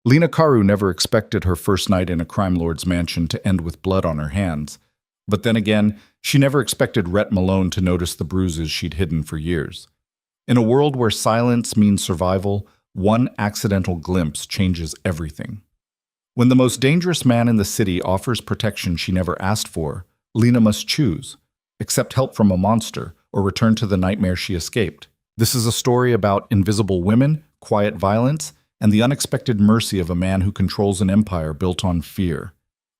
Lena Carew never expected her first night in a crime lord's mansion to end with blood on her hands. But then again, she never expected Rhett Malone to notice the bruises she'd hidden for years. In a world where silence means survival, one accidental glimpse changes everything. When the most dangerous man in the city offers protection she never asked for, Lena must choose: accept help from a monster or return to the nightmare she escaped. This is a story about invisible women, quiet violence, and the unexpected mercy of a man who controls an empire built on fear.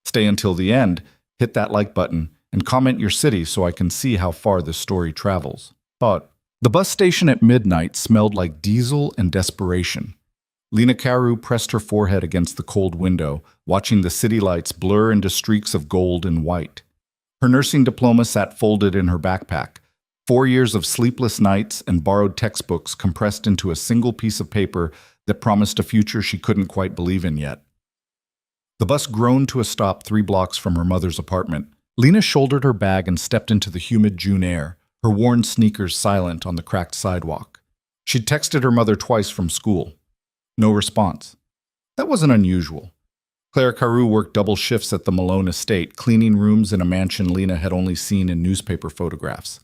Stay until the end, hit that like button, and comment your city so I can see how far this story travels. Thought. The bus station at midnight smelled like diesel and desperation. Lena Carew pressed her forehead against the cold window, watching the city lights blur into streaks of gold and white. Her nursing diploma sat folded in her backpack. 4 years of sleepless nights and borrowed textbooks compressed into a single piece of paper that promised a future she couldn't quite believe in yet. The bus groaned to a stop 3 blocks from her mother's apartment. Lena shouldered her bag and stepped into the humid June air, her worn sneakers silent on the cracked sidewalk. She'd texted her mother twice from school. No response. That wasn't unusual. Clara Carew worked double shifts at the Malone estate, cleaning rooms in a mansion Lena had only seen in newspaper photographs.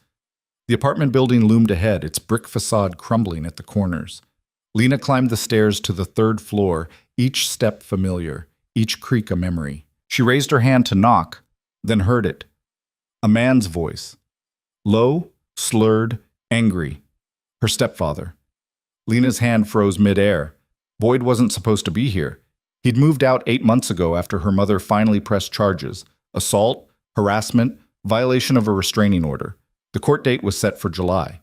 The apartment building loomed ahead, its brick facade crumbling at the corners. Lena climbed the stairs to the 3rd floor, each step familiar, each creak a memory. She raised her hand to knock, then heard it. A man's voice. Low, slurred, angry. Her stepfather. Lena's hand froze midair. Boyd wasn't supposed to be here. He'd moved out 8 months ago after her mother finally pressed charges: assault, harassment, violation of a restraining order. The court date was set for July.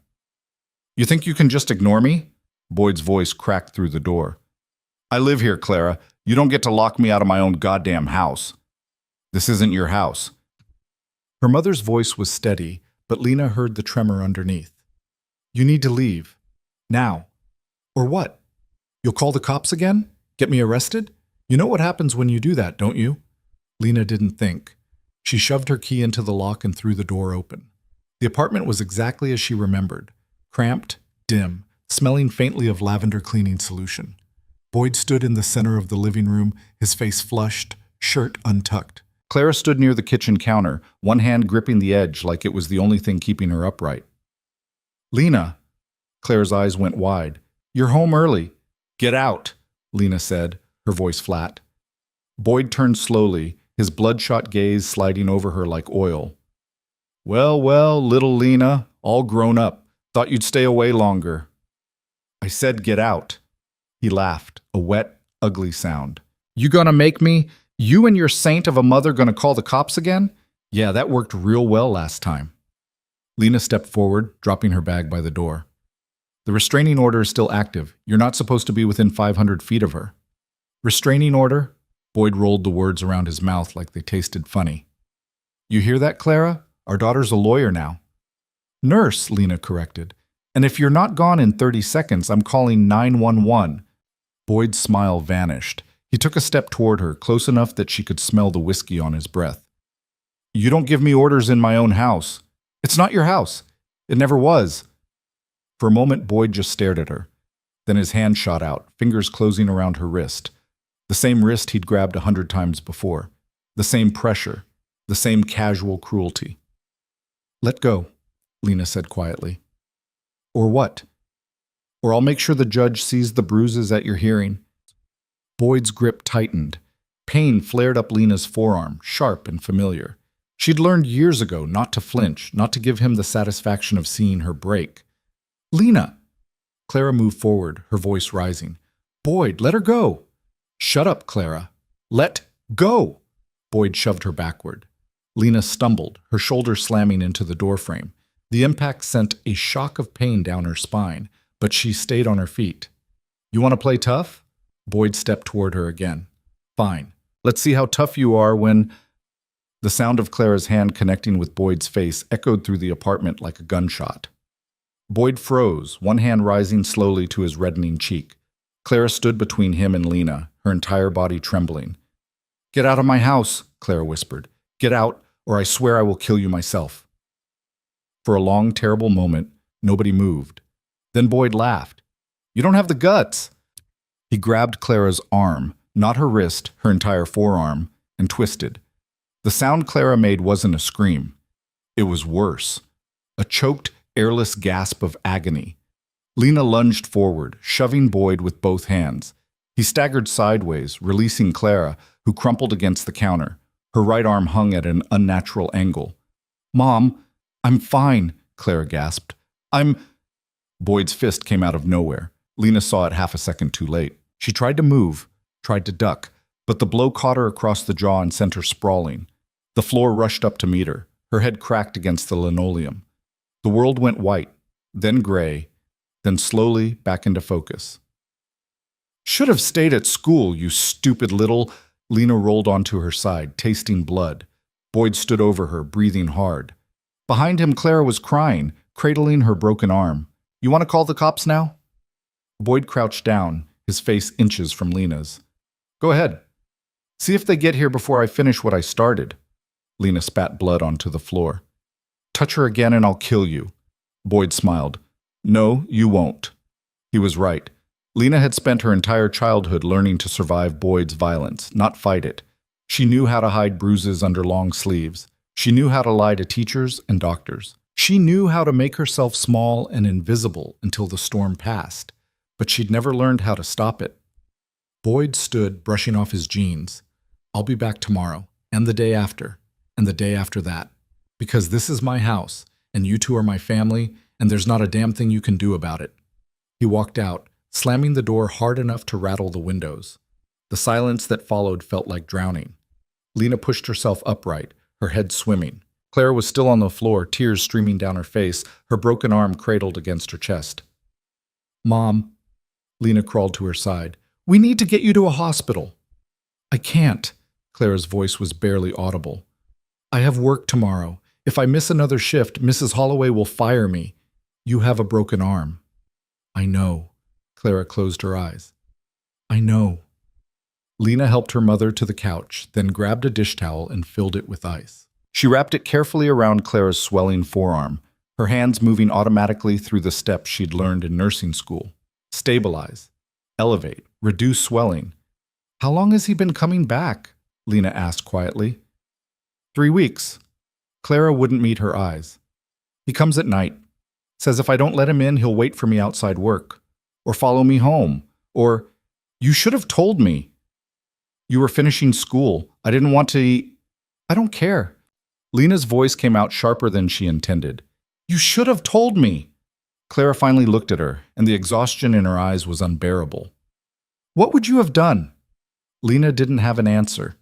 You think you can just ignore me? Boyd's voice cracked through the door. I live here, Clara. You don't get to lock me out of my own goddamn house. This isn't your house. Her mother's voice was steady, but Lena heard the tremor underneath. You need to leave. Now. Or what? You'll call the cops again? Get me arrested? You know what happens when you do that, don't you? Lena didn't think. She shoved her key into the lock and threw the door open. The apartment was exactly as she remembered. Cramped, dim, smelling faintly of lavender cleaning solution. Boyd stood in the center of the living room, his face flushed, shirt untucked. Clara stood near the kitchen counter, one hand gripping the edge like it was the only thing keeping her upright. Lena. Clara's eyes went wide. You're home early. Get out, Lena said, her voice flat. Boyd turned slowly, his bloodshot gaze sliding over her like oil. Well, well, little Lena, all grown up. Thought you'd stay away longer. I said get out. He laughed, a wet, ugly sound. You gonna make me? You and your saint of a mother gonna call the cops again? Yeah, that worked real well last time. Lena stepped forward, dropping her bag by the door. The restraining order is still active. You're not supposed to be within 500 feet of her. Restraining order? Boyd rolled the words around his mouth like they tasted funny. You hear that, Clara? Our daughter's a lawyer now. Nurse, Lena corrected. And if you're not gone in 30 seconds, I'm calling 911. Boyd's smile vanished. He took a step toward her, close enough that she could smell the whiskey on his breath. You don't give me orders in my own house. It's not your house. It never was. For a moment, Boyd just stared at her. Then his hand shot out, fingers closing around her wrist. The same wrist he'd grabbed 100 times before. The same pressure. The same casual cruelty. Let go, Lena said quietly. Or what? Or I'll make sure the judge sees the bruises at your hearing. Boyd's grip tightened. Pain flared up Lena's forearm, sharp and familiar. She'd learned years ago not to flinch, not to give him the satisfaction of seeing her break. Lena! Clara moved forward, her voice rising. Boyd, let her go! Shut up, Clara. Let go! Boyd shoved her backward. Lena stumbled, her shoulder slamming into the doorframe. The impact sent a shock of pain down her spine, but she stayed on her feet. You want to play tough? Boyd stepped toward her again. Fine. Let's see how tough you are when... The sound of Clara's hand connecting with Boyd's face echoed through the apartment like a gunshot. Boyd froze, one hand rising slowly to his reddening cheek. Clara stood between him and Lena, her entire body trembling. Get out of my house, Clara whispered. Get out, or I swear I will kill you myself. For a long, terrible moment, nobody moved. Then Boyd laughed. You don't have the guts. He grabbed Clara's arm, not her wrist, her entire forearm, and twisted. The sound Clara made wasn't a scream. It was worse. A choked, airless gasp of agony. Lena lunged forward, shoving Boyd with both hands. He staggered sideways, releasing Clara, who crumpled against the counter. Her right arm hung at an unnatural angle. "Mom, I'm fine," Clara gasped. Boyd's fist came out of nowhere. Lena saw it half a second too late. She tried to move, tried to duck, but the blow caught her across the jaw and sent her sprawling. The floor rushed up to meet her. Her head cracked against the linoleum. The world went white, then gray, then slowly back into focus. "Should have stayed at school, you stupid little—" Lena rolled onto her side, tasting blood. Boyd stood over her, breathing hard. Behind him, Clara was crying, cradling her broken arm. "You want to call the cops now?" Boyd crouched down, his face inches from Lena's. "Go ahead. See if they get here before I finish what I started." Lena spat blood onto the floor. "Touch her again and I'll kill you." Boyd smiled. "No, you won't." He was right. Lena had spent her entire childhood learning to survive Boyd's violence, not fight it. She knew how to hide bruises under long sleeves. She knew how to lie to teachers and doctors. She knew how to make herself small and invisible until the storm passed, but she'd never learned how to stop it. Boyd stood, brushing off his jeans. "I'll be back tomorrow, and the day after, and the day after that, because this is my house, and you two are my family, and there's not a damn thing you can do about it." He walked out, slamming the door hard enough to rattle the windows. The silence that followed felt like drowning. Lena pushed herself upright, her head swimming. Clara was still on the floor, tears streaming down her face, her broken arm cradled against her chest. "Mom," Lena crawled to her side. "We need to get you to a hospital." "I can't." Clara's voice was barely audible. "I have work tomorrow. If I miss another shift, Mrs. Holloway will fire me. You have a broken arm." "I know." Clara closed her eyes. "I know." Lena helped her mother to the couch, then grabbed a dish towel and filled it with ice. She wrapped it carefully around Clara's swelling forearm, her hands moving automatically through the steps she'd learned in nursing school. Stabilize, elevate, reduce swelling. "How long has he been coming back?" Lena asked quietly. 3 weeks. Clara wouldn't meet her eyes. "He comes at night. Says if I don't let him in, he'll wait for me outside work. Or follow me home. Or, you should have told me. You were finishing school. I didn't want to eat." "I don't care." Lena's voice came out sharper than she intended. "You should have told me." Clara finally looked at her, and the exhaustion in her eyes was unbearable. "What would you have done?" Lena didn't have an answer.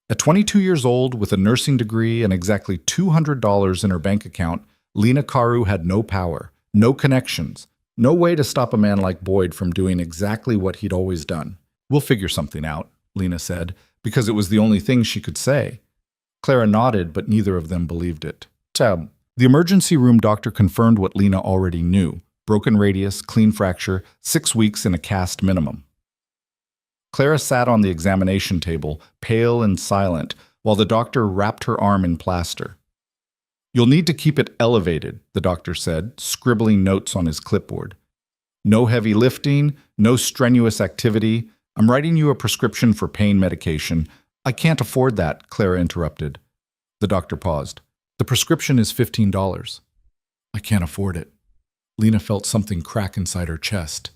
At 22 years old, with a nursing degree and exactly $200 in her bank account, Lena Carew had no power, no connections, no way to stop a man like Boyd from doing exactly what he'd always done. "We'll figure something out," Lena said, because it was the only thing she could say. Clara nodded, but neither of them believed it. The emergency room doctor confirmed what Lena already knew. Broken radius, clean fracture, 6 weeks in a cast minimum. Clara sat on the examination table, pale and silent, while the doctor wrapped her arm in plaster. "You'll need to keep it elevated," the doctor said, scribbling notes on his clipboard. "No heavy lifting, no strenuous activity. I'm writing you a prescription for pain medication." "I can't afford that," Clara interrupted. The doctor paused. "The prescription is $15. "I can't afford it." Lena felt something crack inside her chest.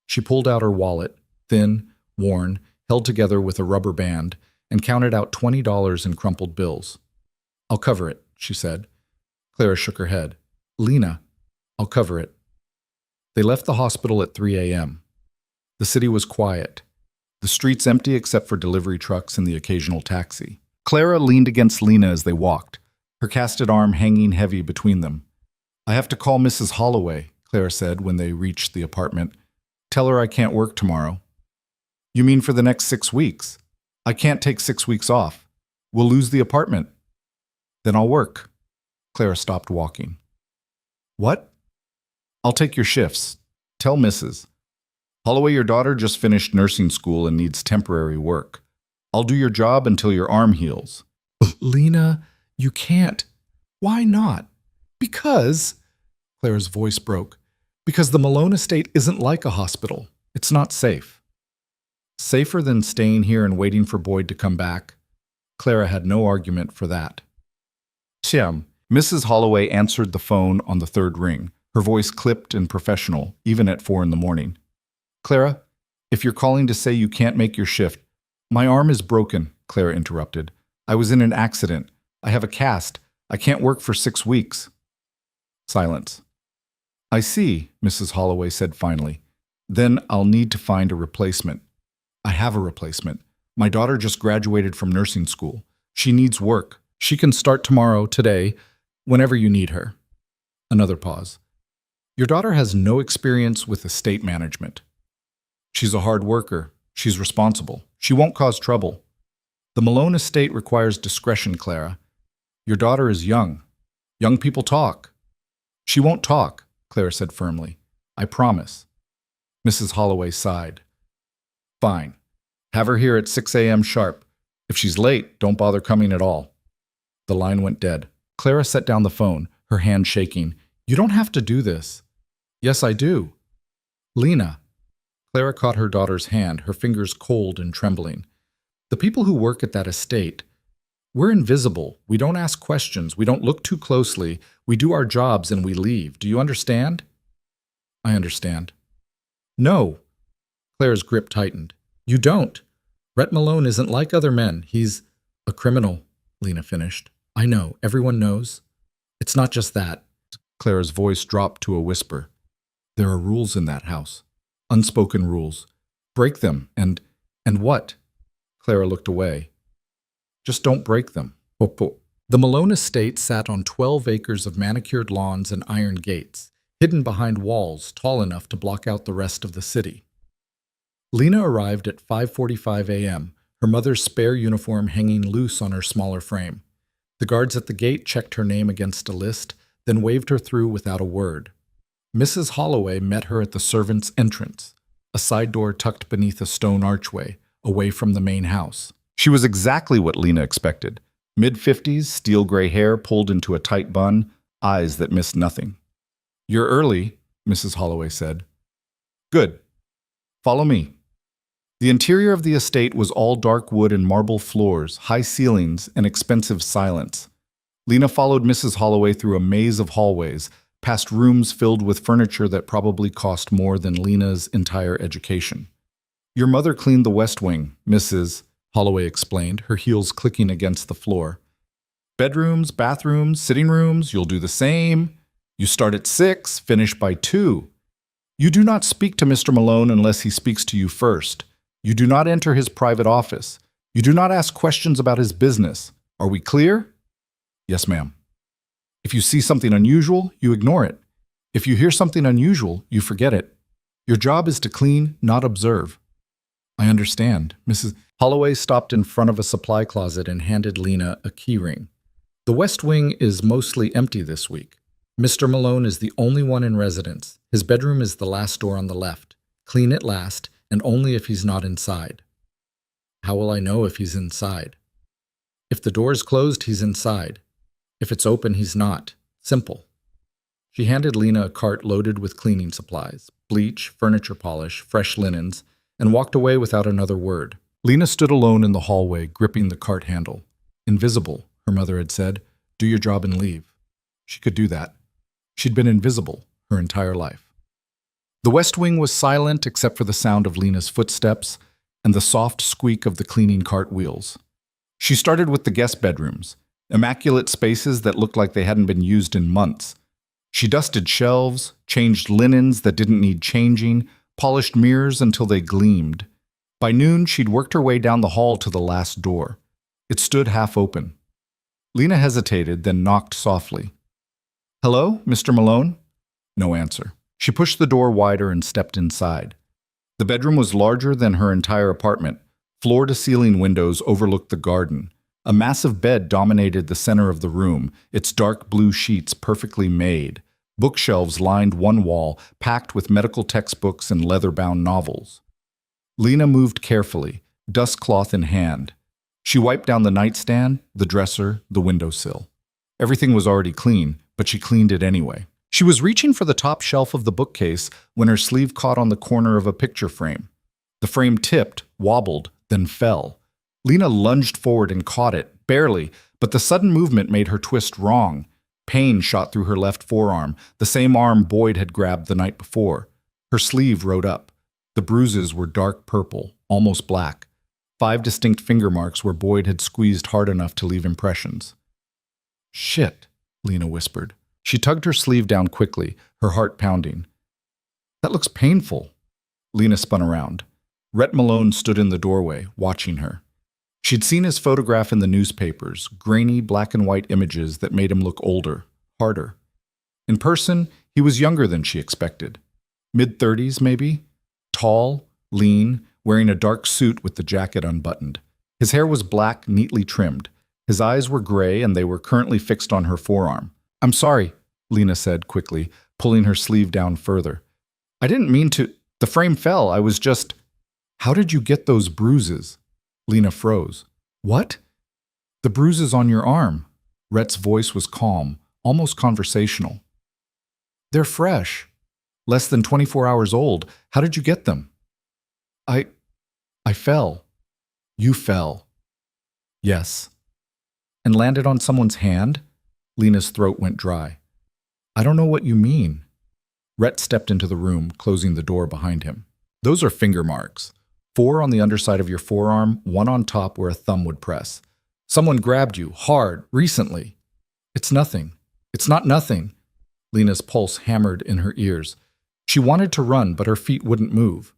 She pulled out her wallet, thin, worn, held together with a rubber band, and counted out $20 in crumpled bills. "I'll cover it," she said. Clara shook her head. "Lena, I'll cover it." They left the hospital at 3 a.m. The city was quiet. The streets empty except for delivery trucks and the occasional taxi. Clara leaned against Lena as they walked, her casted arm hanging heavy between them. "I have to call Mrs. Holloway," Clara said when they reached the apartment. "Tell her I can't work tomorrow." "You mean for the next 6 weeks?" "I can't take 6 weeks off. We'll lose the apartment." "Then I'll work." Clara stopped walking. "What?" "I'll take your shifts. Tell Mrs. Holloway your daughter just finished nursing school and needs temporary work. I'll do your job until your arm heals." "Lena, you can't." "Why not?" "Because," Clara's voice broke, "because the Malone estate isn't like a hospital. It's not safe." Safer than staying here and waiting for Boyd to come back. Clara had no argument for that. Tiam. Mrs. Holloway answered the phone on the third ring, her voice clipped and professional, even at 4 in the morning. Clara, if you're calling to say you can't make your shift— My arm is broken, Clara interrupted. I was in an accident. I have a cast. I can't work for 6 weeks. Silence. I see, Mrs. Holloway said finally. Then I'll need to find a replacement. I have a replacement. My daughter just graduated from nursing school. She needs work. She can start tomorrow, today, whenever you need her. Another pause. Your daughter has no experience with estate management. She's a hard worker. She's responsible. She won't cause trouble. The Malone estate requires discretion, Clara. Your daughter is young. Young people talk. She won't talk, Clara said firmly. I promise. Mrs. Holloway sighed. Fine. Have her here at 6 a.m. sharp. If she's late, don't bother coming at all. The line went dead. Clara set down the phone, her hand shaking. You don't have to do this. Yes, I do. Lena. Clara caught her daughter's hand, her fingers cold and trembling. The people who work at that estate, we're invisible. We don't ask questions. We don't look too closely. We do our jobs and we leave. Do you understand? I understand. No. Clara's grip tightened. You don't. Rhett Malone isn't like other men. He's a criminal, Lena finished. I know. Everyone knows. It's not just that. Clara's voice dropped to a whisper. There are rules in that house. Unspoken rules. Break them, and what? Clara looked away. Just don't break them. The Malone estate sat on 12 acres of manicured lawns and iron gates, hidden behind walls tall enough to block out the rest of the city. Lena arrived at 5:45 a.m., her mother's spare uniform hanging loose on her smaller frame. The guards at the gate checked her name against a list, then waved her through without a word. Mrs. Holloway met her at the servants' entrance, a side door tucked beneath a stone archway, away from the main house. She was exactly what Lena expected. Mid-50s, steel gray hair pulled into a tight bun, eyes that missed nothing. You're early, Mrs. Holloway said. Good. Follow me. The interior of the estate was all dark wood and marble floors, high ceilings, and expensive silence. Lena followed Mrs. Holloway through a maze of hallways, past rooms filled with furniture that probably cost more than Lena's entire education. Your mother cleaned the West Wing, Mrs. Holloway explained, her heels clicking against the floor. Bedrooms, bathrooms, sitting rooms, you'll do the same. You start at 6, finish by 2. You do not speak to Mr. Malone unless he speaks to you first. You do not enter his private office. You do not ask questions about his business. Are we clear? Yes, ma'am. If you see something unusual, you ignore it. If you hear something unusual, you forget it. Your job is to clean, not observe. I understand. Mrs. Holloway stopped in front of a supply closet and handed Lena a key ring. The West Wing is mostly empty this week. Mr. Malone is the only one in residence. His bedroom is the last door on the left. Clean it last, and only if he's not inside. How will I know if he's inside? If the door is closed, he's inside. If it's open, he's not. Simple. She handed Lena a cart loaded with cleaning supplies, bleach, furniture polish, fresh linens, and walked away without another word. Lena stood alone in the hallway, gripping the cart handle. Invisible, her mother had said. Do your job and leave. She could do that. She'd been invisible her entire life. The West Wing was silent except for the sound of Lena's footsteps and the soft squeak of the cleaning cart wheels. She started with the guest bedrooms, immaculate spaces that looked like they hadn't been used in months. She dusted shelves, changed linens that didn't need changing, polished mirrors until they gleamed. By noon, she'd worked her way down the hall to the last door. It stood half open. Lena hesitated, then knocked softly. Hello, Mr. Malone? No answer. She pushed the door wider and stepped inside. The bedroom was larger than her entire apartment. Floor-to-ceiling windows overlooked the garden. A massive bed dominated the center of the room, its dark blue sheets perfectly made. Bookshelves lined one wall, packed with medical textbooks and leather-bound novels. Lena moved carefully, dust cloth in hand. She wiped down the nightstand, the dresser, the windowsill. Everything was already clean, but she cleaned it anyway. She was reaching for the top shelf of the bookcase when her sleeve caught on the corner of a picture frame. The frame tipped, wobbled, then fell. Lena lunged forward and caught it, barely, but the sudden movement made her twist wrong. Pain shot through her left forearm, the same arm Boyd had grabbed the night before. Her sleeve rode up. The bruises were dark purple, almost black. 5 distinct finger marks where Boyd had squeezed hard enough to leave impressions. "Shit," Lena whispered. She tugged her sleeve down quickly, her heart pounding. "That looks painful." Lena spun around. Rhett Malone stood in the doorway, watching her. She'd seen his photograph in the newspapers, grainy black and white images that made him look older, harder. In person, he was younger than she expected. Mid-30s, maybe? Tall, lean, wearing a dark suit with the jacket unbuttoned. His hair was black, neatly trimmed. His eyes were gray, and they were currently fixed on her forearm. "I'm sorry," Lena said quickly, pulling her sleeve down further. "I didn't mean to. The frame fell. I was just—" "How did you get those bruises?" Lena froze. "What?" "The bruises on your arm." Rhett's voice was calm, almost conversational. "They're fresh. Less than 24 hours old. How did you get them?" I fell." "You fell." "Yes." "And landed on someone's hand?" Lena's throat went dry. "I don't know what you mean." Rhett stepped into the room, closing the door behind him. "Those are finger marks. 4 on the underside of your forearm, 1 on top where a thumb would press. Someone grabbed you, hard, recently." "It's nothing. It's not nothing." Lena's pulse hammered in her ears. She wanted to run, but her feet wouldn't move.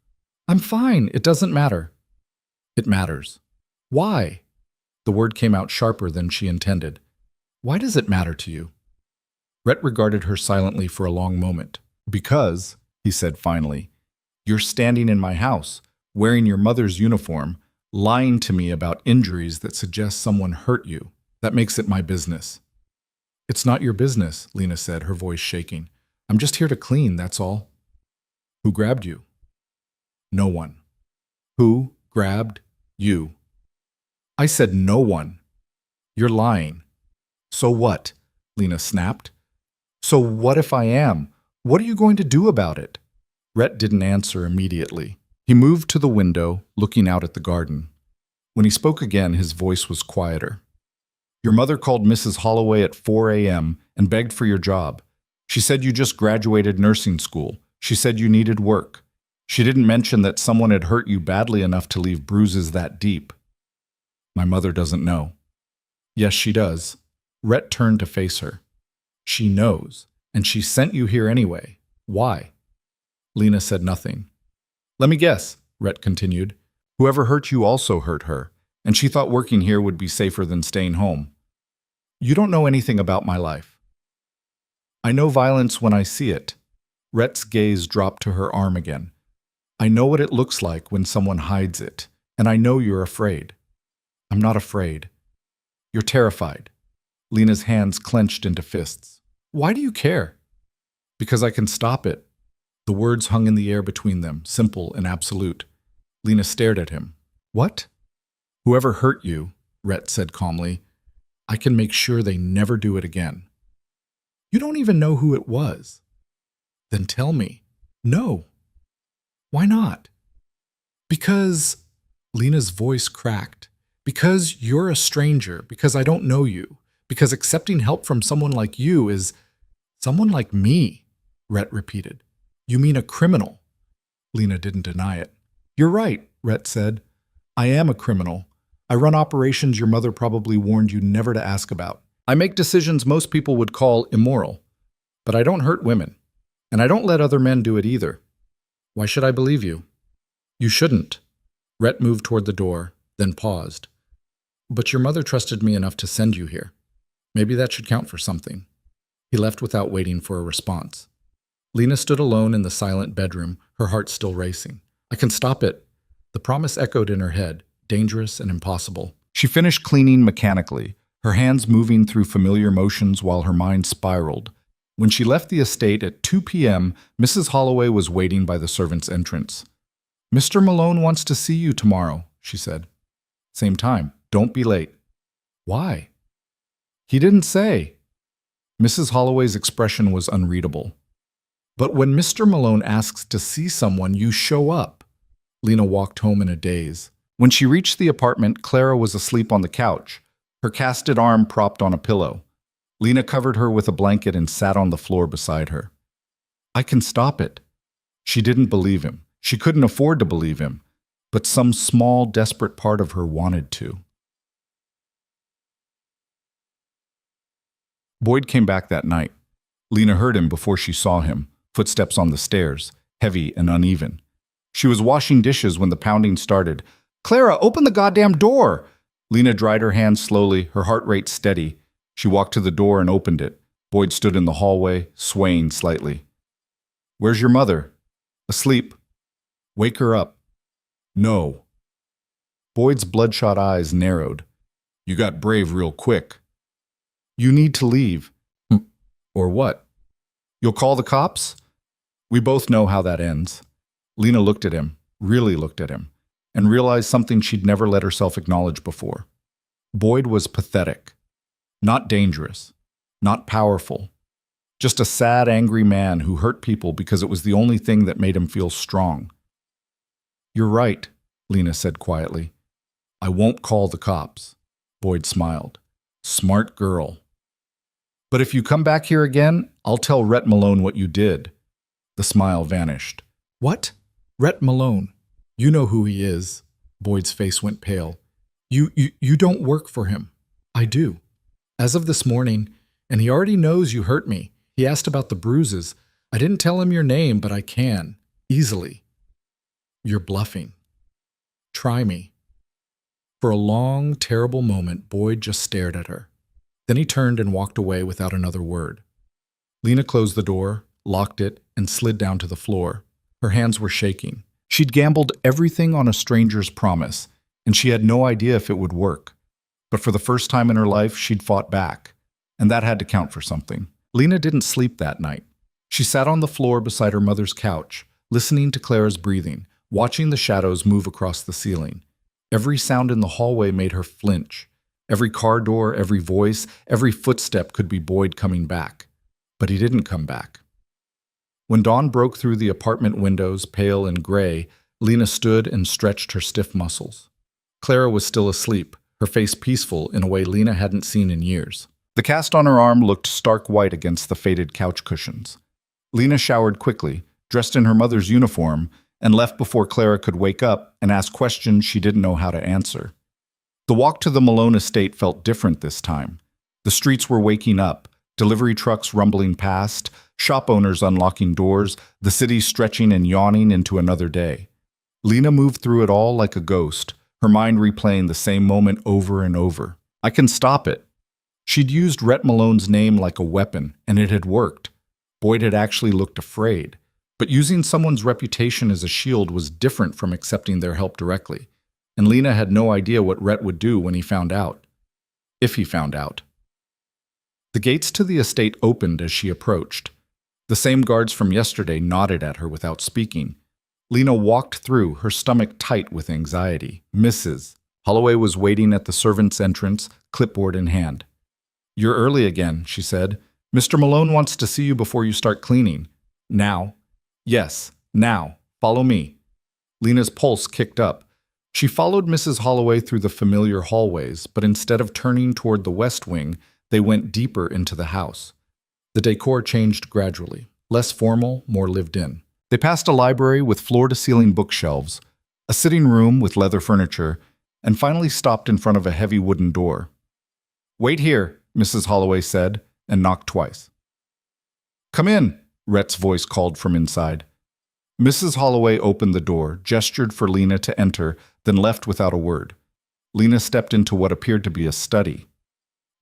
"I'm fine. It doesn't matter." "It matters." "Why?" The word came out sharper than she intended. "Why does it matter to you?" Rhett regarded her silently for a long moment. "Because," he said finally, "you're standing in my house, wearing your mother's uniform, lying to me about injuries that suggest someone hurt you. That makes it my business." "It's not your business," Lena said, her voice shaking. "I'm just here to clean, that's all." "Who grabbed you?" "No one." "Who grabbed you?" "I said no one." "You're lying." "So what?" Lena snapped. "So what if I am? What are you going to do about it?" Rhett didn't answer immediately. He moved to the window, looking out at the garden. When he spoke again, his voice was quieter. "Your mother called Mrs. Holloway at 4 a.m. and begged for your job. She said you just graduated nursing school. She said you needed work. She didn't mention that someone had hurt you badly enough to leave bruises that deep." "My mother doesn't know." "Yes, she does." Rhett turned to face her. "She knows, and she sent you here anyway. Why?" Lena said nothing. "Let me guess," Rhett continued. "Whoever hurt you also hurt her, and she thought working here would be safer than staying home. You don't know anything about my life." "I know violence when I see it." Rhett's gaze dropped to her arm again. "I know what it looks like when someone hides it, and I know you're afraid." "I'm not afraid." "You're terrified." Lena's hands clenched into fists. "Why do you care?" "Because I can stop it." The words hung in the air between them, simple and absolute. Lena stared at him. "What?" "Whoever hurt you," Rhett said calmly, "I can make sure they never do it again." "You don't even know who it was." "Then tell me." "No." "Why not?" "Because," Lena's voice cracked, "because you're a stranger, because I don't know you, because accepting help from someone like you is—" "Someone like me," Rhett repeated. "You mean a criminal?" Lena didn't deny it. "You're right," Rhett said. "I am a criminal. I run operations your mother probably warned you never to ask about. I make decisions most people would call immoral. But I don't hurt women. And I don't let other men do it either. Why should I believe you?" "You shouldn't." Rhett moved toward the door, then paused. "But your mother trusted me enough to send you here. Maybe that should count for something." He left without waiting for a response. Lena stood alone in the silent bedroom, her heart still racing. "I can stop it." The promise echoed in her head, dangerous and impossible. She finished cleaning mechanically, her hands moving through familiar motions while her mind spiraled. When she left the estate at 2 p.m., Mrs. Holloway was waiting by the servants' entrance. "Mr. Malone wants to see you tomorrow," she said. "Same time. Don't be late." "Why?" "He didn't say." Mrs. Holloway's expression was unreadable. "But when Mr. Malone asks to see someone, you show up." Lena walked home in a daze. When she reached the apartment, Clara was asleep on the couch, her casted arm propped on a pillow. Lena covered her with a blanket and sat on the floor beside her. "I can stop it." She didn't believe him. She couldn't afford to believe him, but some small, desperate part of her wanted to. Boyd came back that night. Lena heard him before she saw him, footsteps on the stairs, heavy and uneven. She was washing dishes when the pounding started. "Clara, open the goddamn door!" Lena dried her hands slowly, her heart rate steady. She walked to the door and opened it. Boyd stood in the hallway, swaying slightly. "Where's your mother?" "Asleep." "Wake her up." "No." Boyd's bloodshot eyes narrowed. "You got brave real quick." "You need to leave." "Or what?" "You'll call the cops?" "We both know how that ends." Lena looked at him, really looked at him, and realized something she'd never let herself acknowledge before. Boyd was pathetic. Not dangerous. Not powerful. Just a sad, angry man who hurt people because it was the only thing that made him feel strong. "You're right," Lena said quietly. "I won't call the cops." Boyd smiled. "Smart girl." "But if you come back here again, I'll tell Rhett Malone what you did." The smile vanished. "What? Rhett Malone? You know who he is." Boyd's face went pale. You don't work for him." "I do. As of this morning, and he already knows you hurt me. He asked about the bruises. I didn't tell him your name, but I can. Easily." "You're bluffing." "Try me." For a long, terrible moment, Boyd just stared at her. Then he turned and walked away without another word. Lena closed the door, locked it, and slid down to the floor. Her hands were shaking. She'd gambled everything on a stranger's promise, and she had no idea if it would work. But for the first time in her life, she'd fought back, and that had to count for something. Lena didn't sleep that night. She sat on the floor beside her mother's couch, listening to Clara's breathing, watching the shadows move across the ceiling. Every sound in the hallway made her flinch. Every car door, every voice, every footstep could be Boyd coming back. But he didn't come back. When dawn broke through the apartment windows, pale and gray, Lena stood and stretched her stiff muscles. Clara was still asleep, her face peaceful in a way Lena hadn't seen in years. The cast on her arm looked stark white against the faded couch cushions. Lena showered quickly, dressed in her mother's uniform, and left before Clara could wake up and ask questions she didn't know how to answer. The walk to the Malone estate felt different this time. The streets were waking up, delivery trucks rumbling past, shop owners unlocking doors, the city stretching and yawning into another day. Lena moved through it all like a ghost, her mind replaying the same moment over and over. I can stop it. She'd used Rhett Malone's name like a weapon, and it had worked. Boyd had actually looked afraid. But using someone's reputation as a shield was different from accepting their help directly. And Lena had no idea what Rhett would do when he found out. If he found out. The gates to the estate opened as she approached. The same guards from yesterday nodded at her without speaking. Lena walked through, her stomach tight with anxiety. Mrs. Holloway was waiting at the servant's entrance, clipboard in hand. "You're early again," she said. "Mr. Malone wants to see you before you start cleaning." "Now." "Yes, now. Follow me." Lena's pulse kicked up. She followed Mrs. Holloway through the familiar hallways, but instead of turning toward the west wing, they went deeper into the house. The decor changed gradually, less formal, more lived in. They passed a library with floor-to-ceiling bookshelves, a sitting room with leather furniture, and finally stopped in front of a heavy wooden door. "Wait here," Mrs. Holloway said, and knocked twice. "Come in," Rhett's voice called from inside. Mrs. Holloway opened the door, gestured for Lena to enter, then left without a word. Lena stepped into what appeared to be a study.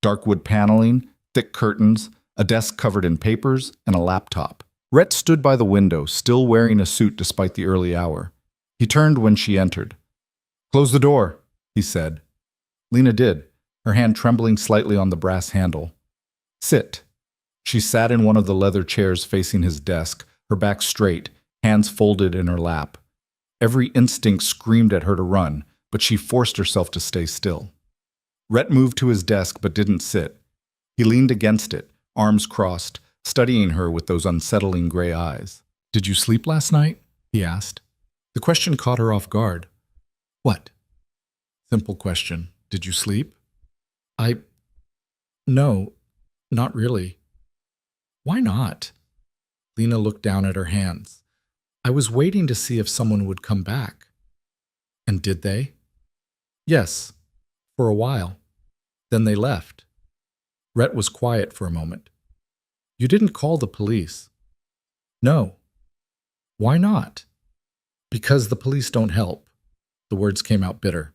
Dark wood paneling, thick curtains, a desk covered in papers, and a laptop. Rhett stood by the window, still wearing a suit despite the early hour. He turned when she entered. "Close the door," he said. Lena did, her hand trembling slightly on the brass handle. "Sit." She sat in one of the leather chairs facing his desk, her back straight, hands folded in her lap. Every instinct screamed at her to run, but she forced herself to stay still. Rhett moved to his desk but didn't sit. He leaned against it, arms crossed, studying her with those unsettling gray eyes. "Did you sleep last night?" he asked. The question caught her off guard. What? Simple question. Did you sleep? No, not really. Why not? Lena looked down at her hands. I was waiting to see if someone would come back. And did they? Yes, for a while. Then they left. Rhett was quiet for a moment. You didn't call the police. No. Why not? Because the police don't help. The words came out bitter.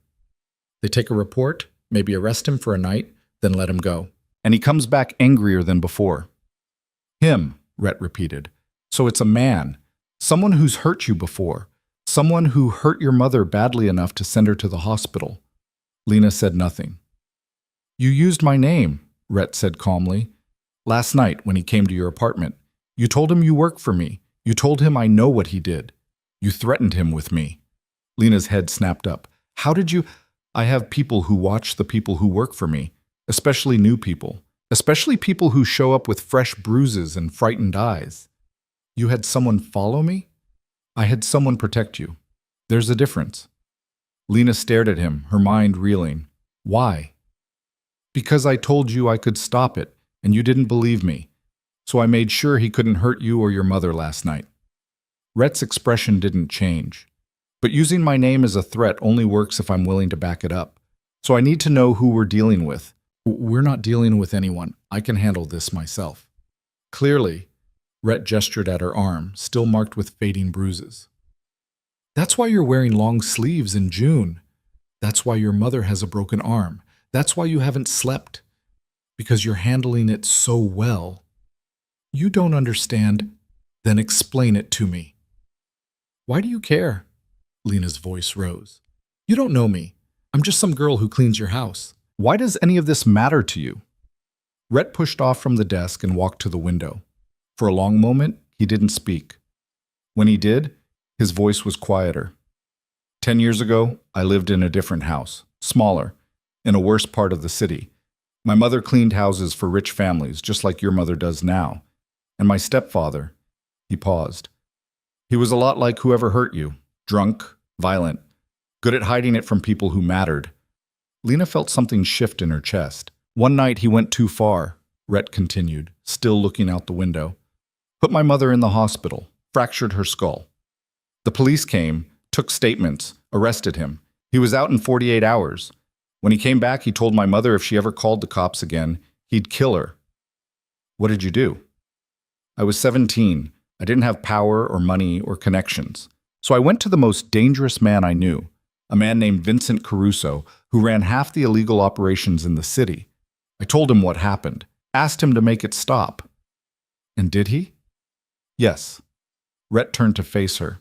They take a report, maybe arrest him for a night, then let him go. And he comes back angrier than before. Him, Rhett repeated. So it's a man. Someone who's hurt you before. Someone who hurt your mother badly enough to send her to the hospital. Lena said nothing. You used my name, Rhett said calmly. Last night when he came to your apartment. You told him you work for me. You told him I know what he did. You threatened him with me. Lena's head snapped up. How did you? I have people who watch the people who work for me, especially new people, especially people who show up with fresh bruises and frightened eyes. You had someone follow me? I had someone protect you. There's a difference. Lena stared at him, her mind reeling. Why? Because I told you I could stop it, and you didn't believe me. So I made sure he couldn't hurt you or your mother last night. Rhett's expression didn't change. But using my name as a threat only works if I'm willing to back it up. So I need to know who we're dealing with. We're not dealing with anyone. I can handle this myself. Clearly, Rhett gestured at her arm, still marked with fading bruises. That's why you're wearing long sleeves in June. That's why your mother has a broken arm. That's why you haven't slept. Because you're handling it so well. You don't understand? Then explain it to me. Why do you care? Lena's voice rose. You don't know me. I'm just some girl who cleans your house. Why does any of this matter to you? Rhett pushed off from the desk and walked to the window. For a long moment, he didn't speak. When he did, his voice was quieter. 10 years ago, I lived in a different house, smaller, in a worse part of the city. My mother cleaned houses for rich families, just like your mother does now. And my stepfather, he paused. He was a lot like whoever hurt you, drunk, violent, good at hiding it from people who mattered. Lena felt something shift in her chest. One night he went too far, Rhett continued, still looking out the window. Put my mother in the hospital, fractured her skull. The police came, took statements, arrested him. He was out in 48 hours. When he came back, he told my mother if she ever called the cops again, he'd kill her. What did you do? I was 17. I didn't have power or money or connections. So I went to the most dangerous man I knew, a man named Vincent Caruso, who ran half the illegal operations in the city. I told him what happened, asked him to make it stop. And did he? Yes. Rhett turned to face her.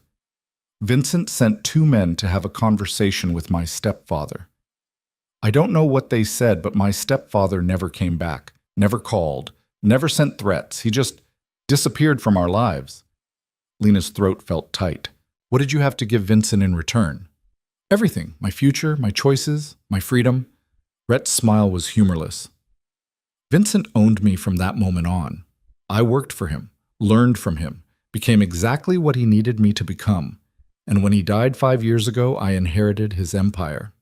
Vincent sent 2 men to have a conversation with my stepfather. I don't know what they said, but my stepfather never came back, never called, never sent threats. He just disappeared from our lives. Lena's throat felt tight. What did you have to give Vincent in return? Everything. My future, my choices, my freedom. Rhett's smile was humorless. Vincent owned me from that moment on. I worked for him, learned from him, became exactly what he needed me to become. And when he died 5 years ago, I inherited his empire.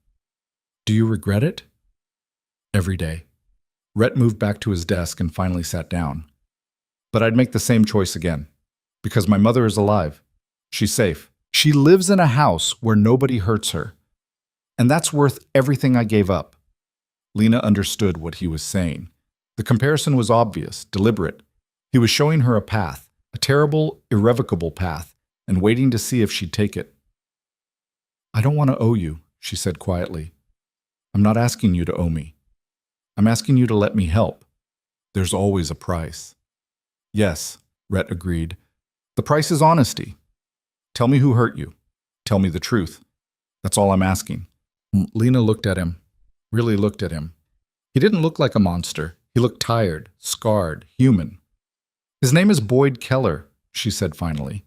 Do you regret it? Every day. Rhett moved back to his desk and finally sat down. But I'd make the same choice again. Because my mother is alive. She's safe. She lives in a house where nobody hurts her. And that's worth everything I gave up. Lena understood what he was saying. The comparison was obvious, deliberate. He was showing her a path, a terrible, irrevocable path, and waiting to see if she'd take it. I don't want to owe you, she said quietly. I'm not asking you to owe me. I'm asking you to let me help. There's always a price. Yes, Rhett agreed. The price is honesty. Tell me who hurt you. Tell me the truth. That's all I'm asking. Lena looked at him, really looked at him. He didn't look like a monster. He looked tired, scarred, human. His name is Boyd Keller, she said finally.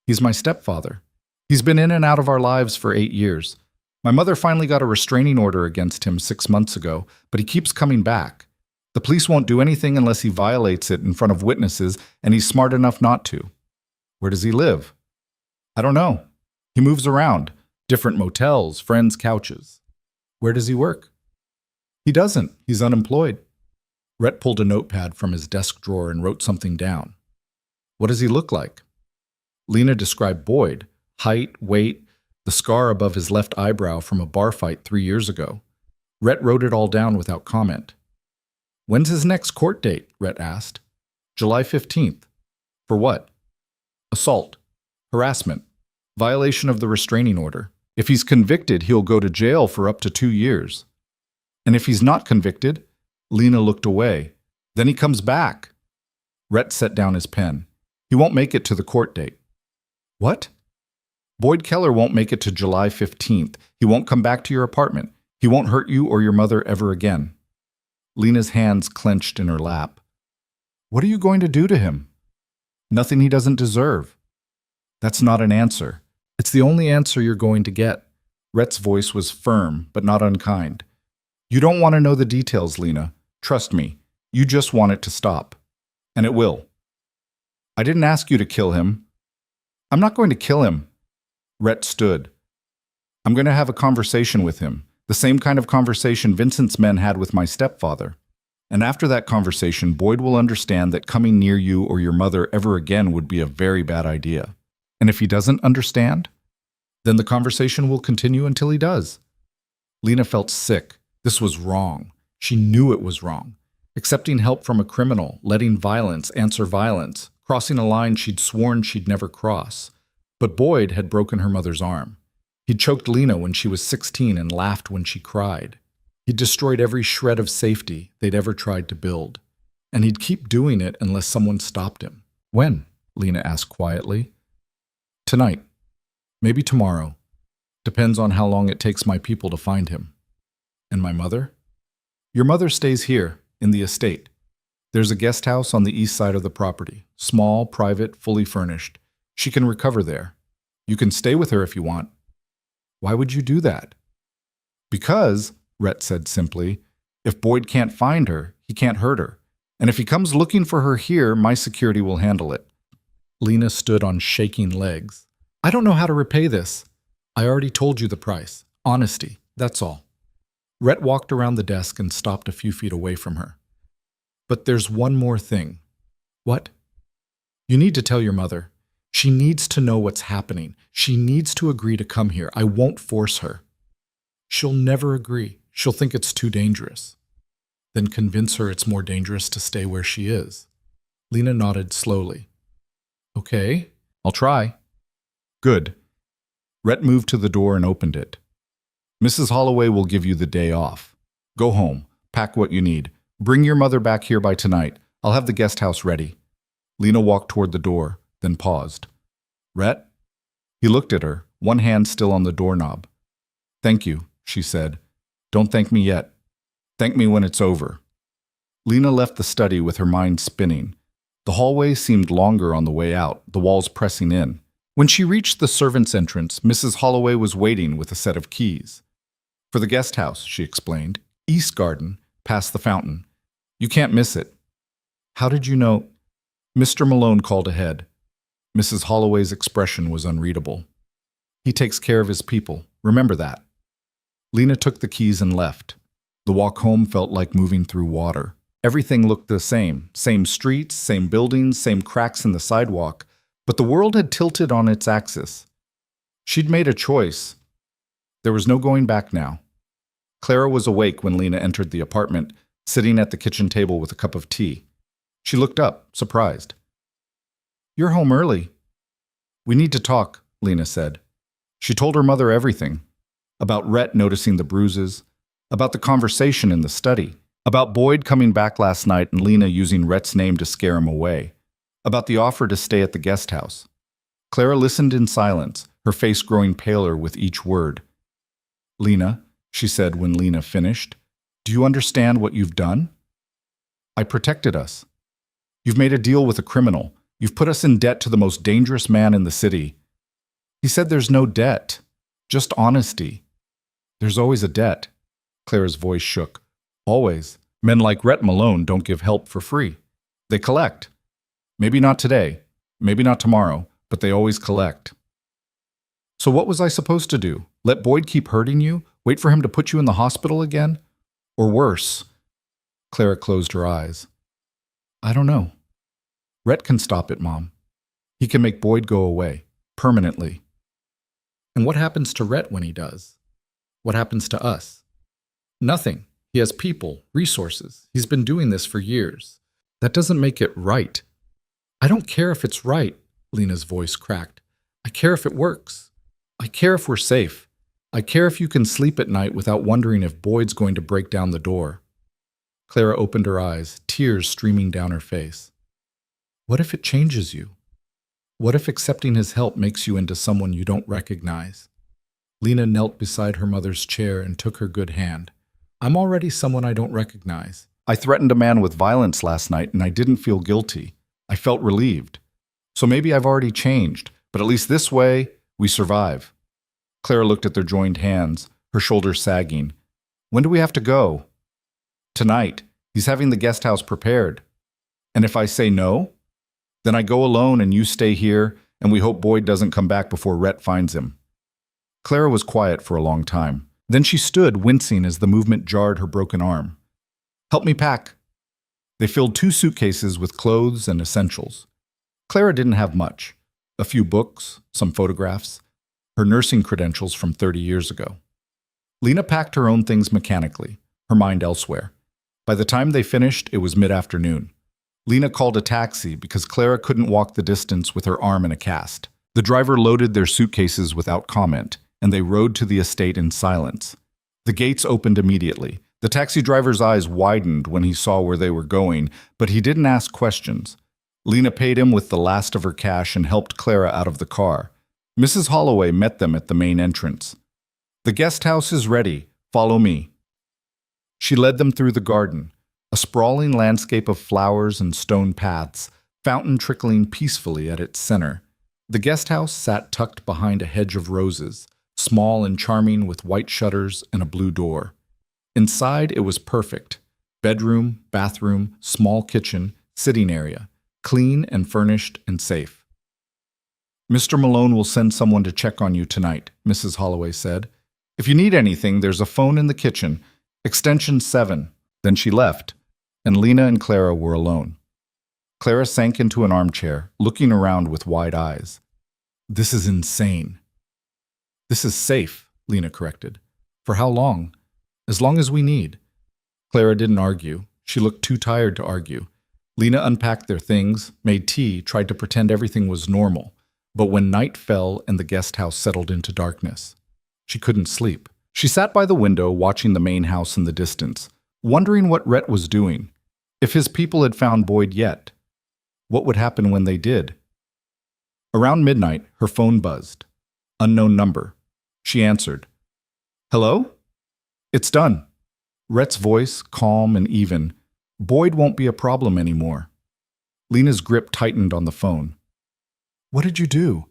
He's my stepfather. He's been in and out of our lives for 8 years. My mother finally got a restraining order against him 6 months ago, but he keeps coming back. The police won't do anything unless he violates it in front of witnesses, and he's smart enough not to. Where does he live? I don't know. He moves around, different motels, friends' couches. Where does he work? He doesn't. He's unemployed. Rhett pulled a notepad from his desk drawer and wrote something down. What does he look like? Lena described Boyd, height, weight, the scar above his left eyebrow from a bar fight 3 years ago. Rhett wrote it all down without comment. When's his next court date? Rhett asked. July 15th. For what? Assault, harassment, violation of the restraining order. If he's convicted, he'll go to jail for up to 2 years. And if he's not convicted, Lena looked away. Then he comes back. Rhett set down his pen. He won't make it to the court date. What? Boyd Keller won't make it to July 15th. He won't come back to your apartment. He won't hurt you or your mother ever again. Lena's hands clenched in her lap. What are you going to do to him? Nothing he doesn't deserve. That's not an answer. It's the only answer you're going to get. Rhett's voice was firm, but not unkind. You don't want to know the details, Lena. Trust me. You just want it to stop. And it will. I didn't ask you to kill him. I'm not going to kill him. Rhett stood. I'm going to have a conversation with him. The same kind of conversation Vincent's men had with my stepfather. And after that conversation, Boyd will understand that coming near you or your mother ever again would be a very bad idea. And if he doesn't understand, then the conversation will continue until he does. Lena felt sick. This was wrong. She knew it was wrong. Accepting help from a criminal, letting violence answer violence, crossing a line she'd sworn she'd never cross. But Boyd had broken her mother's arm. He'd choked Lena when she was 16 and laughed when she cried. He'd destroyed every shred of safety they'd ever tried to build. And he'd keep doing it unless someone stopped him. When? Lena asked quietly. Tonight. Maybe tomorrow. Depends on how long it takes my people to find him. And my mother? Your mother stays here, in the estate. There's a guest house on the east side of the property. Small, private, fully furnished. She can recover there. You can stay with her if you want. Why would you do that? Because, Rhett said simply, if Boyd can't find her, he can't hurt her. And if he comes looking for her here, my security will handle it. Lena stood on shaking legs. I don't know how to repay this. I already told you the price. Honesty, that's all. Rhett walked around the desk and stopped a few feet away from her. But there's one more thing. What? You need to tell your mother. She needs to know what's happening. She needs to agree to come here. I won't force her. She'll never agree. She'll think it's too dangerous. Then convince her it's more dangerous to stay where she is. Lena nodded slowly. Okay, I'll try. Good. Rhett moved to the door and opened it. Mrs. Holloway will give you the day off. Go home. Pack what you need. Bring your mother back here by tonight. I'll have the guest house ready. Lena walked toward the door, then paused. Rhett? He looked at her, one hand still on the doorknob. Thank you, she said. Don't thank me yet. Thank me when it's over. Lena left the study with her mind spinning. The hallway seemed longer on the way out, the walls pressing in. When she reached the servants' entrance, Mrs. Holloway was waiting with a set of keys. For the guest house, she explained. East Garden, past the fountain. You can't miss it. How did you know? Mr. Malone called ahead. Mrs. Holloway's expression was unreadable. He takes care of his people. Remember that. Lena took the keys and left. The walk home felt like moving through water. Everything looked the same. Same streets, same buildings, same cracks in the sidewalk. But the world had tilted on its axis. She'd made a choice. There was no going back now. Clara was awake when Lena entered the apartment, sitting at the kitchen table with a cup of tea. She looked up, surprised. You're home early. We need to talk, Lena said. She told her mother everything. About Rhett noticing the bruises, about the conversation in the study, about Boyd coming back last night and Lena using Rhett's name to scare him away, about the offer to stay at the guest house. Clara listened in silence, her face growing paler with each word. Lena, she said when Lena finished, do you understand what you've done? I protected us. You've made a deal with a criminal. You've put us in debt to the most dangerous man in the city. He said there's no debt, just honesty. There's always a debt. Clara's voice shook. Always. Men like Rhett Malone don't give help for free. They collect. Maybe not today, maybe not tomorrow, but they always collect. So what was I supposed to do? Let Boyd keep hurting you? Wait for him to put you in the hospital again? Or worse? Clara closed her eyes. I don't know. Rhett can stop it, Mom. He can make Boyd go away. Permanently. And what happens to Rhett when he does? What happens to us? Nothing. He has people, resources. He's been doing this for years. That doesn't make it right. I don't care if it's right, Lena's voice cracked. I care if it works. I care if we're safe. I care if you can sleep at night without wondering if Boyd's going to break down the door. Clara opened her eyes, tears streaming down her face. What if it changes you? What if accepting his help makes you into someone you don't recognize? Lena knelt beside her mother's chair and took her good hand. I'm already someone I don't recognize. I threatened a man with violence last night and I didn't feel guilty. I felt relieved. So maybe I've already changed, but at least this way, we survive. Clara looked at their joined hands, her shoulders sagging. When do we have to go? Tonight. He's having the guest house prepared. And if I say no, then I go alone and you stay here, and we hope Boyd doesn't come back before Rhett finds him. Clara was quiet for a long time. Then she stood, wincing as the movement jarred her broken arm. Help me pack. They filled 2 suitcases with clothes and essentials. Clara didn't have much. A few books, some photographs, her nursing credentials from 30 years ago. Lena packed her own things mechanically, her mind elsewhere. By the time they finished, it was mid-afternoon. Lena called a taxi because Clara couldn't walk the distance with her arm in a cast. The driver loaded their suitcases without comment, and they rode to the estate in silence. The gates opened immediately. The taxi driver's eyes widened when he saw where they were going, but he didn't ask questions. Lena paid him with the last of her cash and helped Clara out of the car. Mrs. Holloway met them at the main entrance. The guest house is ready. Follow me. She led them through the garden, a sprawling landscape of flowers and stone paths, fountain trickling peacefully at its center. The guest house sat tucked behind a hedge of roses, small and charming with white shutters and a blue door. Inside, it was perfect. Bedroom, bathroom, small kitchen, sitting area, clean and furnished and safe. Mr. Malone will send someone to check on you tonight, Mrs. Holloway said. If you need anything, there's a phone in the kitchen, extension 7. Then she left, and Lena and Clara were alone. Clara sank into an armchair, looking around with wide eyes. This is insane. This is safe, Lena corrected. For how long? As long as we need. Clara didn't argue. She looked too tired to argue. Lena unpacked their things, made tea, tried to pretend everything was normal. But when night fell and the guest house settled into darkness, she couldn't sleep. She sat by the window watching the main house in the distance, wondering what Rhett was doing. If his people had found Boyd yet, what would happen when they did? Around midnight, her phone buzzed. Unknown number. She answered. Hello? It's done. Rhett's voice, calm and even. Boyd won't be a problem anymore. Lena's grip tightened on the phone. What did you do?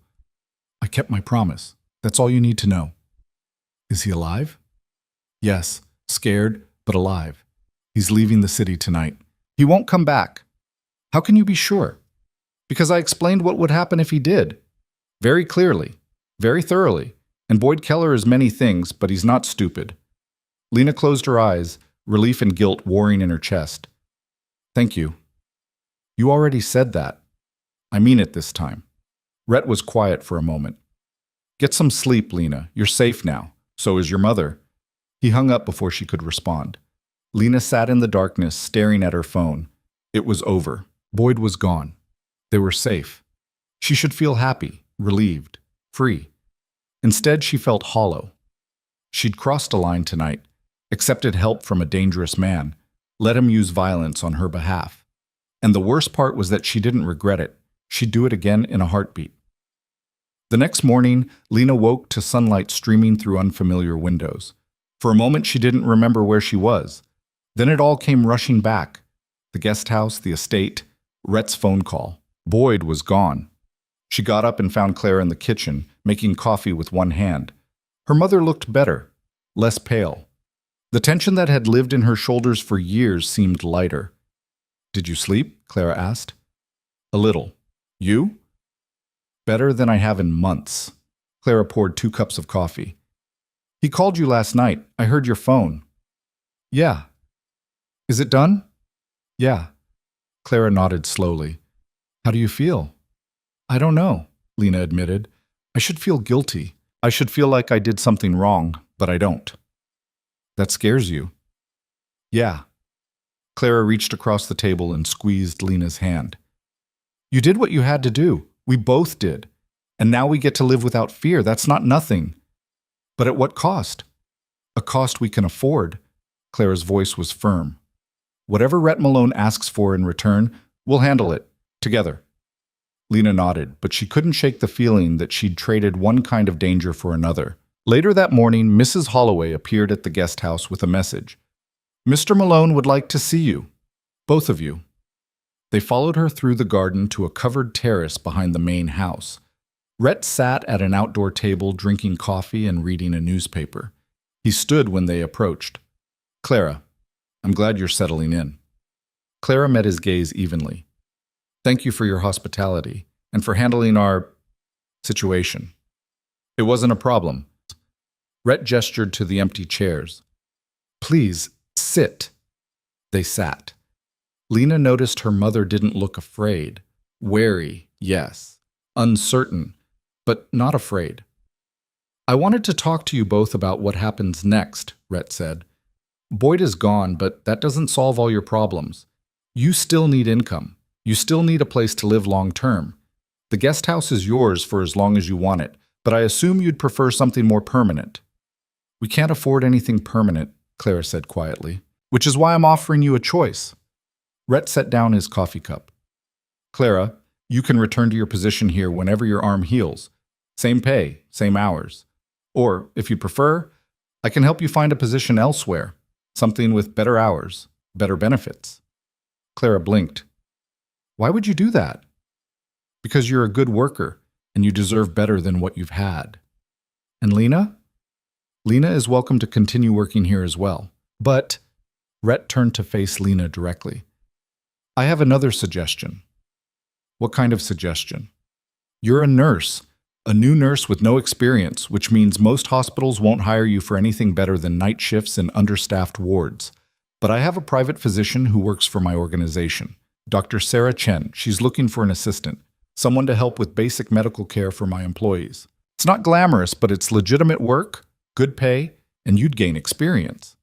I kept my promise. That's all you need to know. Is he alive? Yes, scared, but alive. He's leaving the city tonight. He won't come back. How can you be sure? Because I explained what would happen if he did. Very clearly, very thoroughly. And Boyd Keller is many things, but he's not stupid. Lena closed her eyes, relief and guilt warring in her chest. Thank you. You already said that. I mean it this time. Rhett was quiet for a moment. Get some sleep, Lena. You're safe now. So is your mother. He hung up before she could respond. Lena sat in the darkness, staring at her phone. It was over. Boyd was gone. They were safe. She should feel happy, relieved, free. Instead, she felt hollow. She'd crossed a line tonight, accepted help from a dangerous man, let him use violence on her behalf. And the worst part was that she didn't regret it. She'd do it again in a heartbeat. The next morning, Lena woke to sunlight streaming through unfamiliar windows. For a moment, she didn't remember where she was. Then it all came rushing back. The guest house, the estate, Rhett's phone call. Boyd was gone. She got up and found Clara in the kitchen, making coffee with one hand. Her mother looked better, less pale. The tension that had lived in her shoulders for years seemed lighter. Did you sleep? Clara asked. A little. You? Better than I have in months. Clara poured 2 cups of coffee. He called you last night. I heard your phone. Yeah. Is it done? Yeah. Clara nodded slowly. How do you feel? I don't know, Lena admitted. I should feel guilty. I should feel like I did something wrong, but I don't. That scares you? Yeah. Clara reached across the table and squeezed Lena's hand. You did what you had to do. We both did. And now we get to live without fear. That's not nothing. But at what cost? A cost we can afford. Clara's voice was firm. Whatever Rhett Malone asks for in return, we'll handle it. Together. Lena nodded, but she couldn't shake the feeling that she'd traded one kind of danger for another. Later that morning, Mrs. Holloway appeared at the guest house with a message. Mr. Malone would like to see you. Both of you. They followed her through the garden to a covered terrace behind the main house. Rhett sat at an outdoor table drinking coffee and reading a newspaper. He stood when they approached. Clara, I'm glad you're settling in. Clara met his gaze evenly. Thank you for your hospitality and for handling our situation. It wasn't a problem. Rhett gestured to the empty chairs. Please, sit. They sat. Lena noticed her mother didn't look afraid. Wary, yes. Uncertain, but not afraid. I wanted to talk to you both about what happens next, Rhett said. Boyd is gone, but that doesn't solve all your problems. You still need income. You still need a place to live long term. The guest house is yours for as long as you want it, but I assume you'd prefer something more permanent. We can't afford anything permanent, Clara said quietly, which is why I'm offering you a choice. Rhett set down his coffee cup. Clara, you can return to your position here whenever your arm heals. Same pay, same hours. Or, if you prefer, I can help you find a position elsewhere, something with better hours, better benefits. Clara blinked. Why would you do that? Because you're a good worker, and you deserve better than what you've had. And Lena? Lena is welcome to continue working here as well. But, Rhett turned to face Lena directly. I have another suggestion. What kind of suggestion? You're a nurse, a new nurse with no experience, which means most hospitals won't hire you for anything better than night shifts in understaffed wards. But I have a private physician who works for my organization. Dr. Sarah Chen. She's looking for an assistant, someone to help with basic medical care for my employees. It's not glamorous, but it's legitimate work, good pay, and you'd gain experience.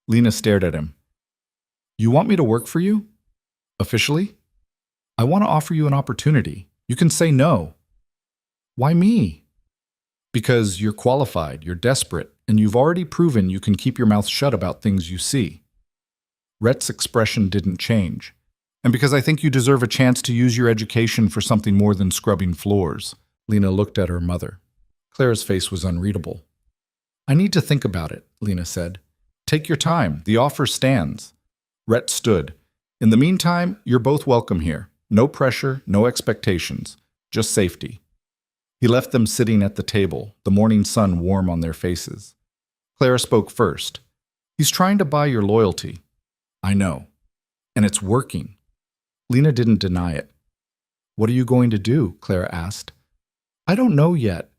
Lena stared at him. You want me to work for you? Officially? I want to offer you an opportunity. You can say no. Why me? Because you're qualified, you're desperate, and you've already proven you can keep your mouth shut about things you see. Rhett's expression didn't change. And because I think you deserve a chance to use your education for something more than scrubbing floors. Lena looked at her mother. Clara's face was unreadable. I need to think about it, Lena said. Take your time. The offer stands. Rhett stood. In the meantime, you're both welcome here. No pressure, no expectations, just safety. He left them sitting at the table, the morning sun warm on their faces. Clara spoke first. He's trying to buy your loyalty. I know. And it's working. Lena didn't deny it. What are you going to do? Clara asked. I don't know yet.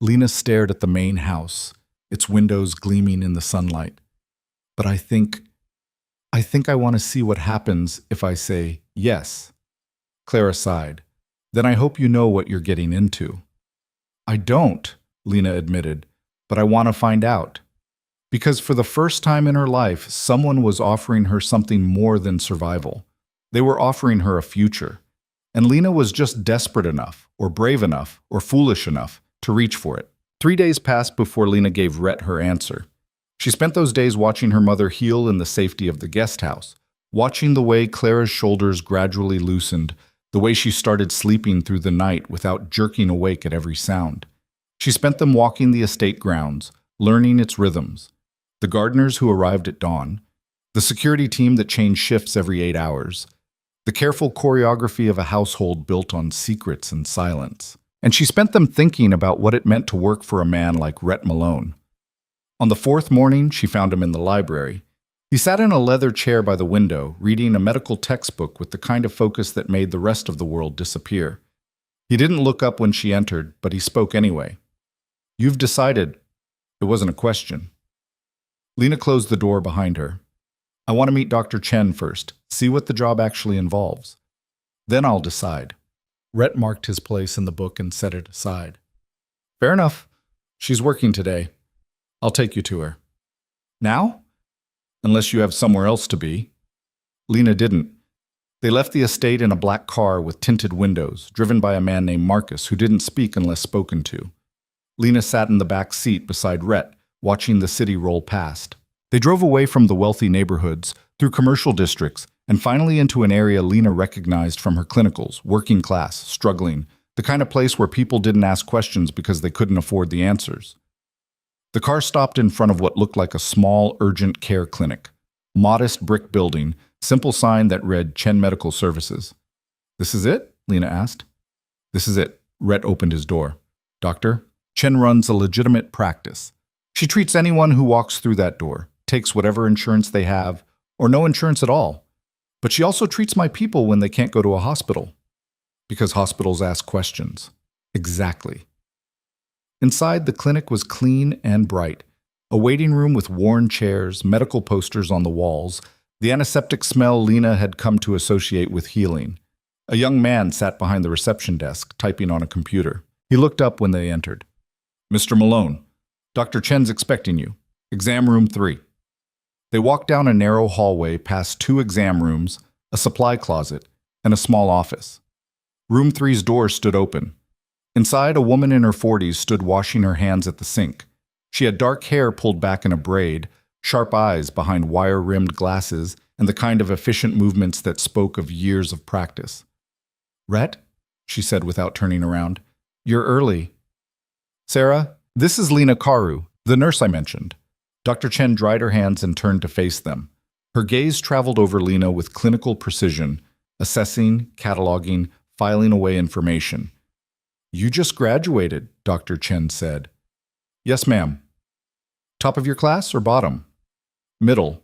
Lena stared at the main house, its windows gleaming in the sunlight. But I think I want to see what happens if I say yes. Clara sighed. Then I hope you know what you're getting into. I don't, Lena admitted, but I want to find out. Because for the first time in her life, someone was offering her something more than survival. They were offering her a future. And Lena was just desperate enough, or brave enough, or foolish enough to reach for it. 3 days passed before Lena gave Rhett her answer. She spent those days watching her mother heal in the safety of the guest house, watching the way Clara's shoulders gradually loosened, the way she started sleeping through the night without jerking awake at every sound. She spent them walking the estate grounds, learning its rhythms. The gardeners who arrived at dawn, the security team that changed shifts every 8 hours, the careful choreography of a household built on secrets and silence. And she spent them thinking about what it meant to work for a man like Rhett Malone. On the 4th morning, she found him in the library. He sat in a leather chair by the window, reading a medical textbook with the kind of focus that made the rest of the world disappear. He didn't look up when she entered, but he spoke anyway. You've decided. It wasn't a question. Lena closed the door behind her. I want to meet Dr. Chen first, see what the job actually involves. Then I'll decide. Rhett marked his place in the book and set it aside. Fair enough. She's working today. I'll take you to her. Now? Unless you have somewhere else to be. Lena didn't. They left the estate in a black car with tinted windows, driven by a man named Marcus who didn't speak unless spoken to. Lena sat in the back seat beside Rhett, watching the city roll past. They drove away from the wealthy neighborhoods, through commercial districts, and finally into an area Lena recognized from her clinicals, working class, struggling, the kind of place where people didn't ask questions because they couldn't afford the answers. The car stopped in front of what looked like a small, urgent care clinic. Modest brick building, simple sign that read Chen Medical Services. This is it? Lena asked. This is it. Rhett opened his door. Doctor, Chen runs a legitimate practice. She treats anyone who walks through that door, takes whatever insurance they have, or no insurance at all. But she also treats my people when they can't go to a hospital. Because hospitals ask questions. Exactly. Inside, the clinic was clean and bright. A waiting room with worn chairs, medical posters on the walls, the antiseptic smell Lena had come to associate with healing. A young man sat behind the reception desk, typing on a computer. He looked up when they entered. Mr. Malone, Dr. Chen's expecting you. Exam room 3. They walked down a narrow hallway past 2 exam rooms, a supply closet, and a small office. Room 3's door stood open. Inside, a woman in her 40s stood washing her hands at the sink. She had dark hair pulled back in a braid, sharp eyes behind wire-rimmed glasses, and the kind of efficient movements that spoke of years of practice. Rhett, she said without turning around, you're early. Sarah, this is Lena Karu, the nurse I mentioned. Dr. Chen dried her hands and turned to face them. Her gaze traveled over Lena with clinical precision, assessing, cataloging, filing away information. You just graduated, Dr. Chen said. Yes, ma'am. Top of your class or bottom? Middle.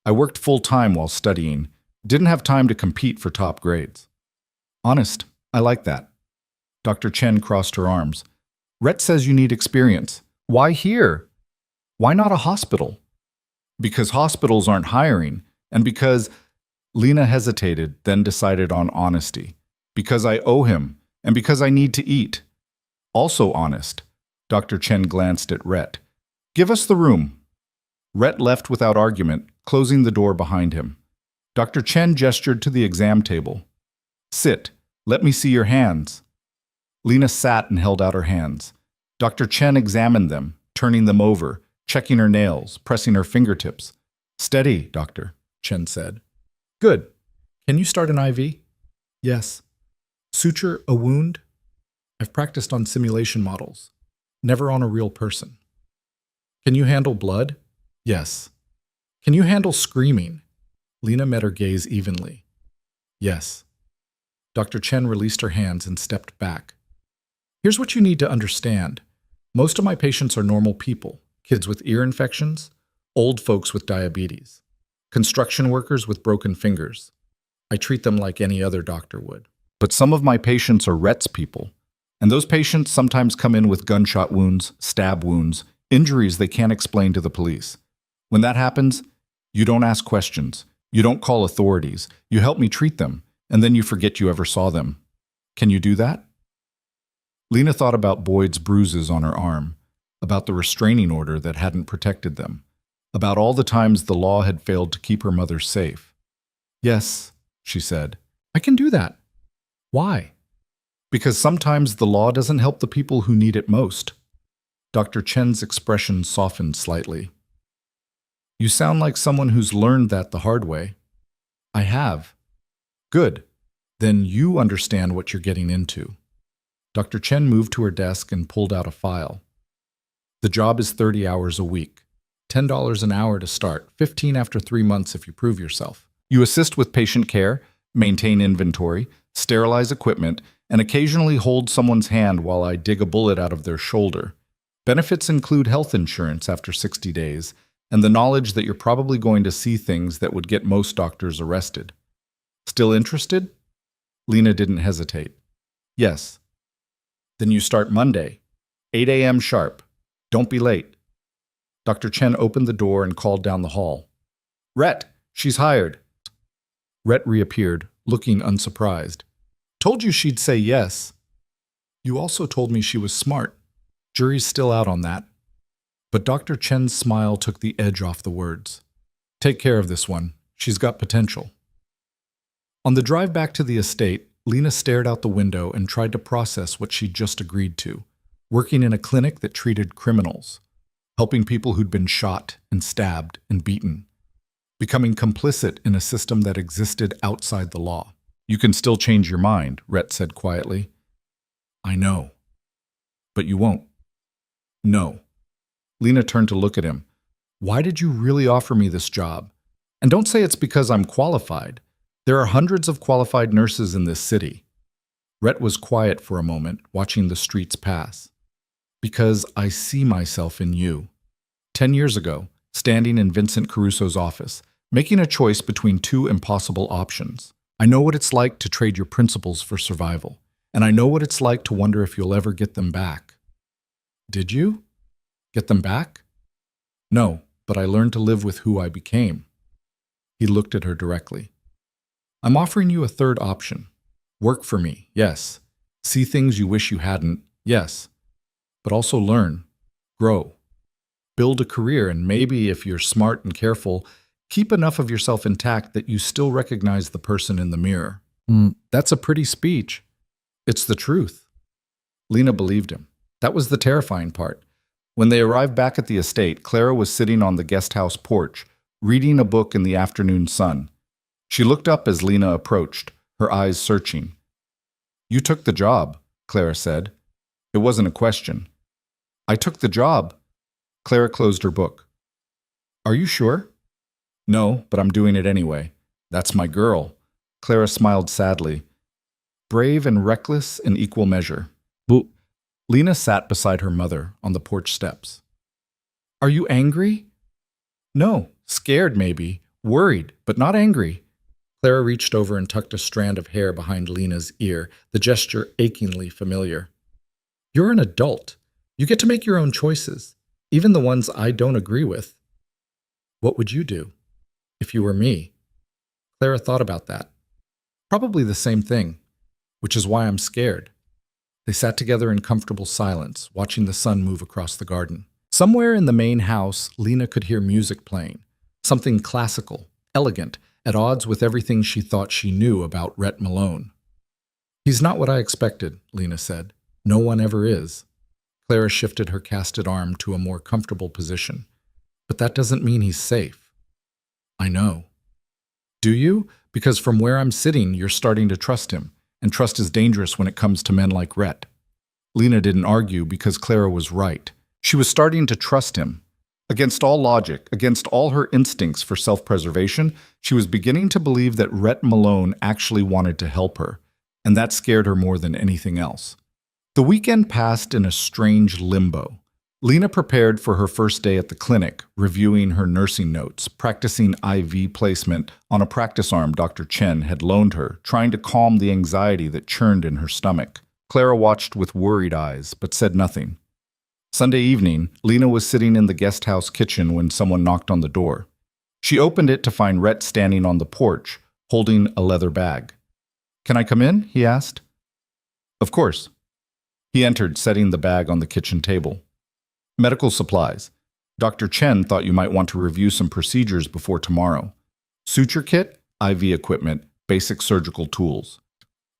I worked full-time while studying. Didn't have time to compete for top grades. Honest, I like that. Dr. Chen crossed her arms. Rhett says you need experience. Why here? Why not a hospital? Because hospitals aren't hiring, and because… Lena hesitated, then decided on honesty. Because I owe him, and because I need to eat. Also honest. Dr. Chen glanced at Rhett. Give us the room. Rhett left without argument, closing the door behind him. Dr. Chen gestured to the exam table. Sit. Let me see your hands. Lena sat and held out her hands. Dr. Chen examined them, turning them over, checking her nails, pressing her fingertips. Steady, doctor, Chen said. Good. Can you start an IV? Yes. Suture a wound? I've practiced on simulation models. Never on a real person. Can you handle blood? Yes. Can you handle screaming? Lena met her gaze evenly. Yes. Dr. Chen released her hands and stepped back. Here's what you need to understand. Most of my patients are normal people, kids with ear infections, old folks with diabetes, construction workers with broken fingers. I treat them like any other doctor would. But some of my patients are Rhett's people, and those patients sometimes come in with gunshot wounds, stab wounds, injuries they can't explain to the police. When that happens, you don't ask questions, you don't call authorities, you help me treat them, and then you forget you ever saw them. Can you do that? Lena thought about Boyd's bruises on her arm, about the restraining order that hadn't protected them, about all the times the law had failed to keep her mother safe. Yes, she said, I can do that. Why? Because sometimes the law doesn't help the people who need it most. Dr. Chen's expression softened slightly. You sound like someone who's learned that the hard way. I have. Good. Then you understand what you're getting into. Dr. Chen moved to her desk and pulled out a file. The job is 30 hours a week. $10 an hour to start, 15 after 3 months if you prove yourself. You assist with patient care, maintain inventory, sterilize equipment, and occasionally hold someone's hand while I dig a bullet out of their shoulder. Benefits include health insurance after 60 days, and the knowledge that you're probably going to see things that would get most doctors arrested. Still interested? Lena didn't hesitate. Yes. Then you start Monday, 8 a.m. sharp. Don't be late. Dr. Chen opened the door and called down the hall. Rhett, she's hired. Rhett reappeared, looking unsurprised. Told you she'd say yes. You also told me she was smart. Jury's still out on that. But Dr. Chen's smile took the edge off the words. Take care of this one. She's got potential. On the drive back to the estate, Lena stared out the window and tried to process what she'd just agreed to, working in a clinic that treated criminals, helping people who'd been shot and stabbed and beaten, becoming complicit in a system that existed outside the law. You can still change your mind, Rhett said quietly. I know. But you won't. No. Lena turned to look at him. Why did you really offer me this job? And don't say it's because I'm qualified. There are hundreds of qualified nurses in this city. Rhett was quiet for a moment, watching the streets pass. Because I see myself in you. 10 years ago, standing in Vincent Caruso's office, making a choice between two impossible options. I know what it's like to trade your principles for survival, and I know what it's like to wonder if you'll ever get them back. Did you? Get them back? No, but I learned to live with who I became. He looked at her directly. I'm offering you a third option. Work for me, yes. See things you wish you hadn't, yes. But also learn, grow, build a career, and maybe, if you're smart and careful, keep enough of yourself intact that you still recognize the person in the mirror. That's a pretty speech. It's the truth. Lena believed him. That was the terrifying part. When they arrived back at the estate, Clara was sitting on the guest house porch, reading a book in the afternoon sun. She looked up as Lena approached, her eyes searching. You took the job, Clara said. It wasn't a question. I took the job. Clara closed her book. Are you sure? No, but I'm doing it anyway. That's my girl. Clara smiled sadly. Brave and reckless in equal measure. Lena sat beside her mother on the porch steps. Are you angry? No, scared maybe, worried, but not angry. Clara reached over and tucked a strand of hair behind Lena's ear, the gesture achingly familiar. You're an adult. You get to make your own choices, even the ones I don't agree with. What would you do if you were me? Clara thought about that. Probably the same thing, which is why I'm scared. They sat together in comfortable silence, watching the sun move across the garden. Somewhere in the main house, Lena could hear music playing, something classical, elegant, at odds with everything she thought she knew about Rhett Malone. He's not what I expected, Lena said. No one ever is. Clara shifted her casted arm to a more comfortable position. But that doesn't mean he's safe. I know. Do you? Because from where I'm sitting, you're starting to trust him. And trust is dangerous when it comes to men like Rhett. Lena didn't argue because Clara was right. She was starting to trust him. Against all logic, against all her instincts for self-preservation, she was beginning to believe that Rhett Malone actually wanted to help her, and that scared her more than anything else. The weekend passed in a strange limbo. Lena prepared for her first day at the clinic, reviewing her nursing notes, practicing IV placement on a practice arm Dr. Chen had loaned her, trying to calm the anxiety that churned in her stomach. Clara watched with worried eyes, but said nothing. Sunday evening, Lena was sitting in the guest house kitchen when someone knocked on the door. She opened it to find Rhett standing on the porch, holding a leather bag. Can I come in? He asked. Of course. He entered, setting the bag on the kitchen table. Medical supplies. Dr. Chen thought you might want to review some procedures before tomorrow. Suture kit, IV equipment, basic surgical tools.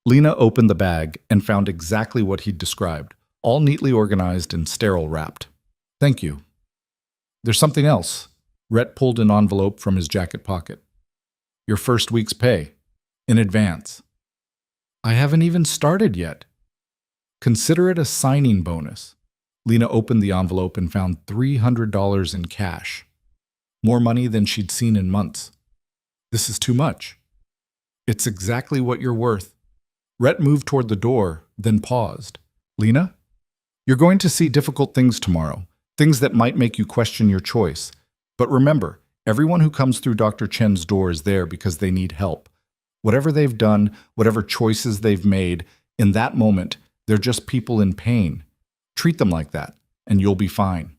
Lena opened the bag and found exactly what he'd described, all neatly organized and sterile wrapped. Thank you. There's something else. Rhett pulled an envelope from his jacket pocket. Your first week's pay. In advance. I haven't even started yet. Consider it a signing bonus. Lena opened the envelope and found $300 in cash. More money than she'd seen in months. This is too much. It's exactly what you're worth. Rhett moved toward the door, then paused. Lena? You're going to see difficult things tomorrow, things that might make you question your choice. But remember, everyone who comes through Dr. Chen's door is there because they need help. Whatever they've done, whatever choices they've made, in that moment, They're just people in pain. Treat them like that, and you'll be fine."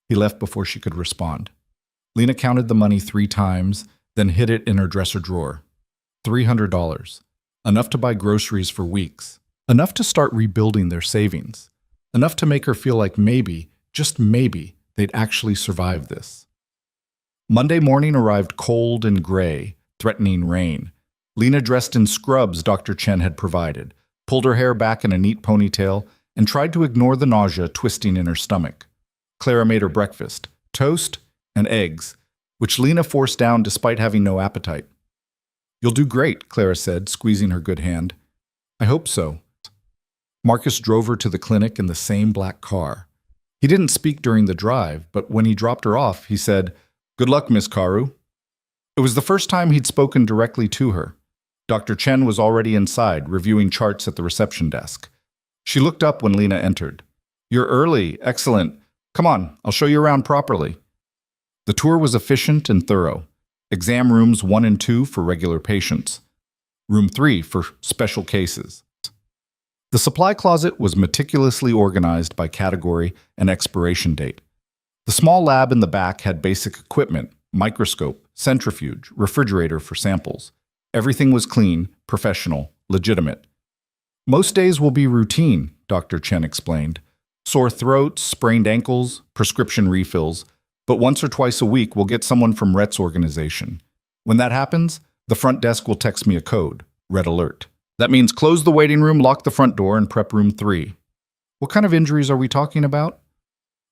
He left before she could respond. Lena counted the money 3 times, then hid it in her dresser drawer. $300. Enough to buy groceries for weeks. Enough to start rebuilding their savings. Enough to make her feel like maybe, just maybe, they'd actually survive this. Monday morning arrived cold and gray, threatening rain. Lena dressed in scrubs Dr. Chen had provided, pulled her hair back in a neat ponytail, and tried to ignore the nausea twisting in her stomach. Clara made her breakfast, toast and eggs, which Lena forced down despite having no appetite. "You'll do great," Clara said, squeezing her good hand. "I hope so." Marcus drove her to the clinic in the same black car. He didn't speak during the drive, but when he dropped her off, he said, "Good luck, Miss Karu." It was the first time he'd spoken directly to her. Dr. Chen was already inside, reviewing charts at the reception desk. She looked up when Lena entered. "You're early. Excellent. Come on, I'll show you around properly." The tour was efficient and thorough. Exam rooms 1 and 2 for regular patients. Room 3 for special cases. The supply closet was meticulously organized by category and expiration date. The small lab in the back had basic equipment, microscope, centrifuge, refrigerator for samples. Everything was clean, professional, legitimate. "Most days will be routine," Dr. Chen explained. "Sore throats, sprained ankles, prescription refills, but once or twice a week we'll get someone from Rhett's organization. When that happens, the front desk will text me a code, Red Alert. That means close the waiting room, lock the front door, and prep room 3. What kind of injuries are we talking about?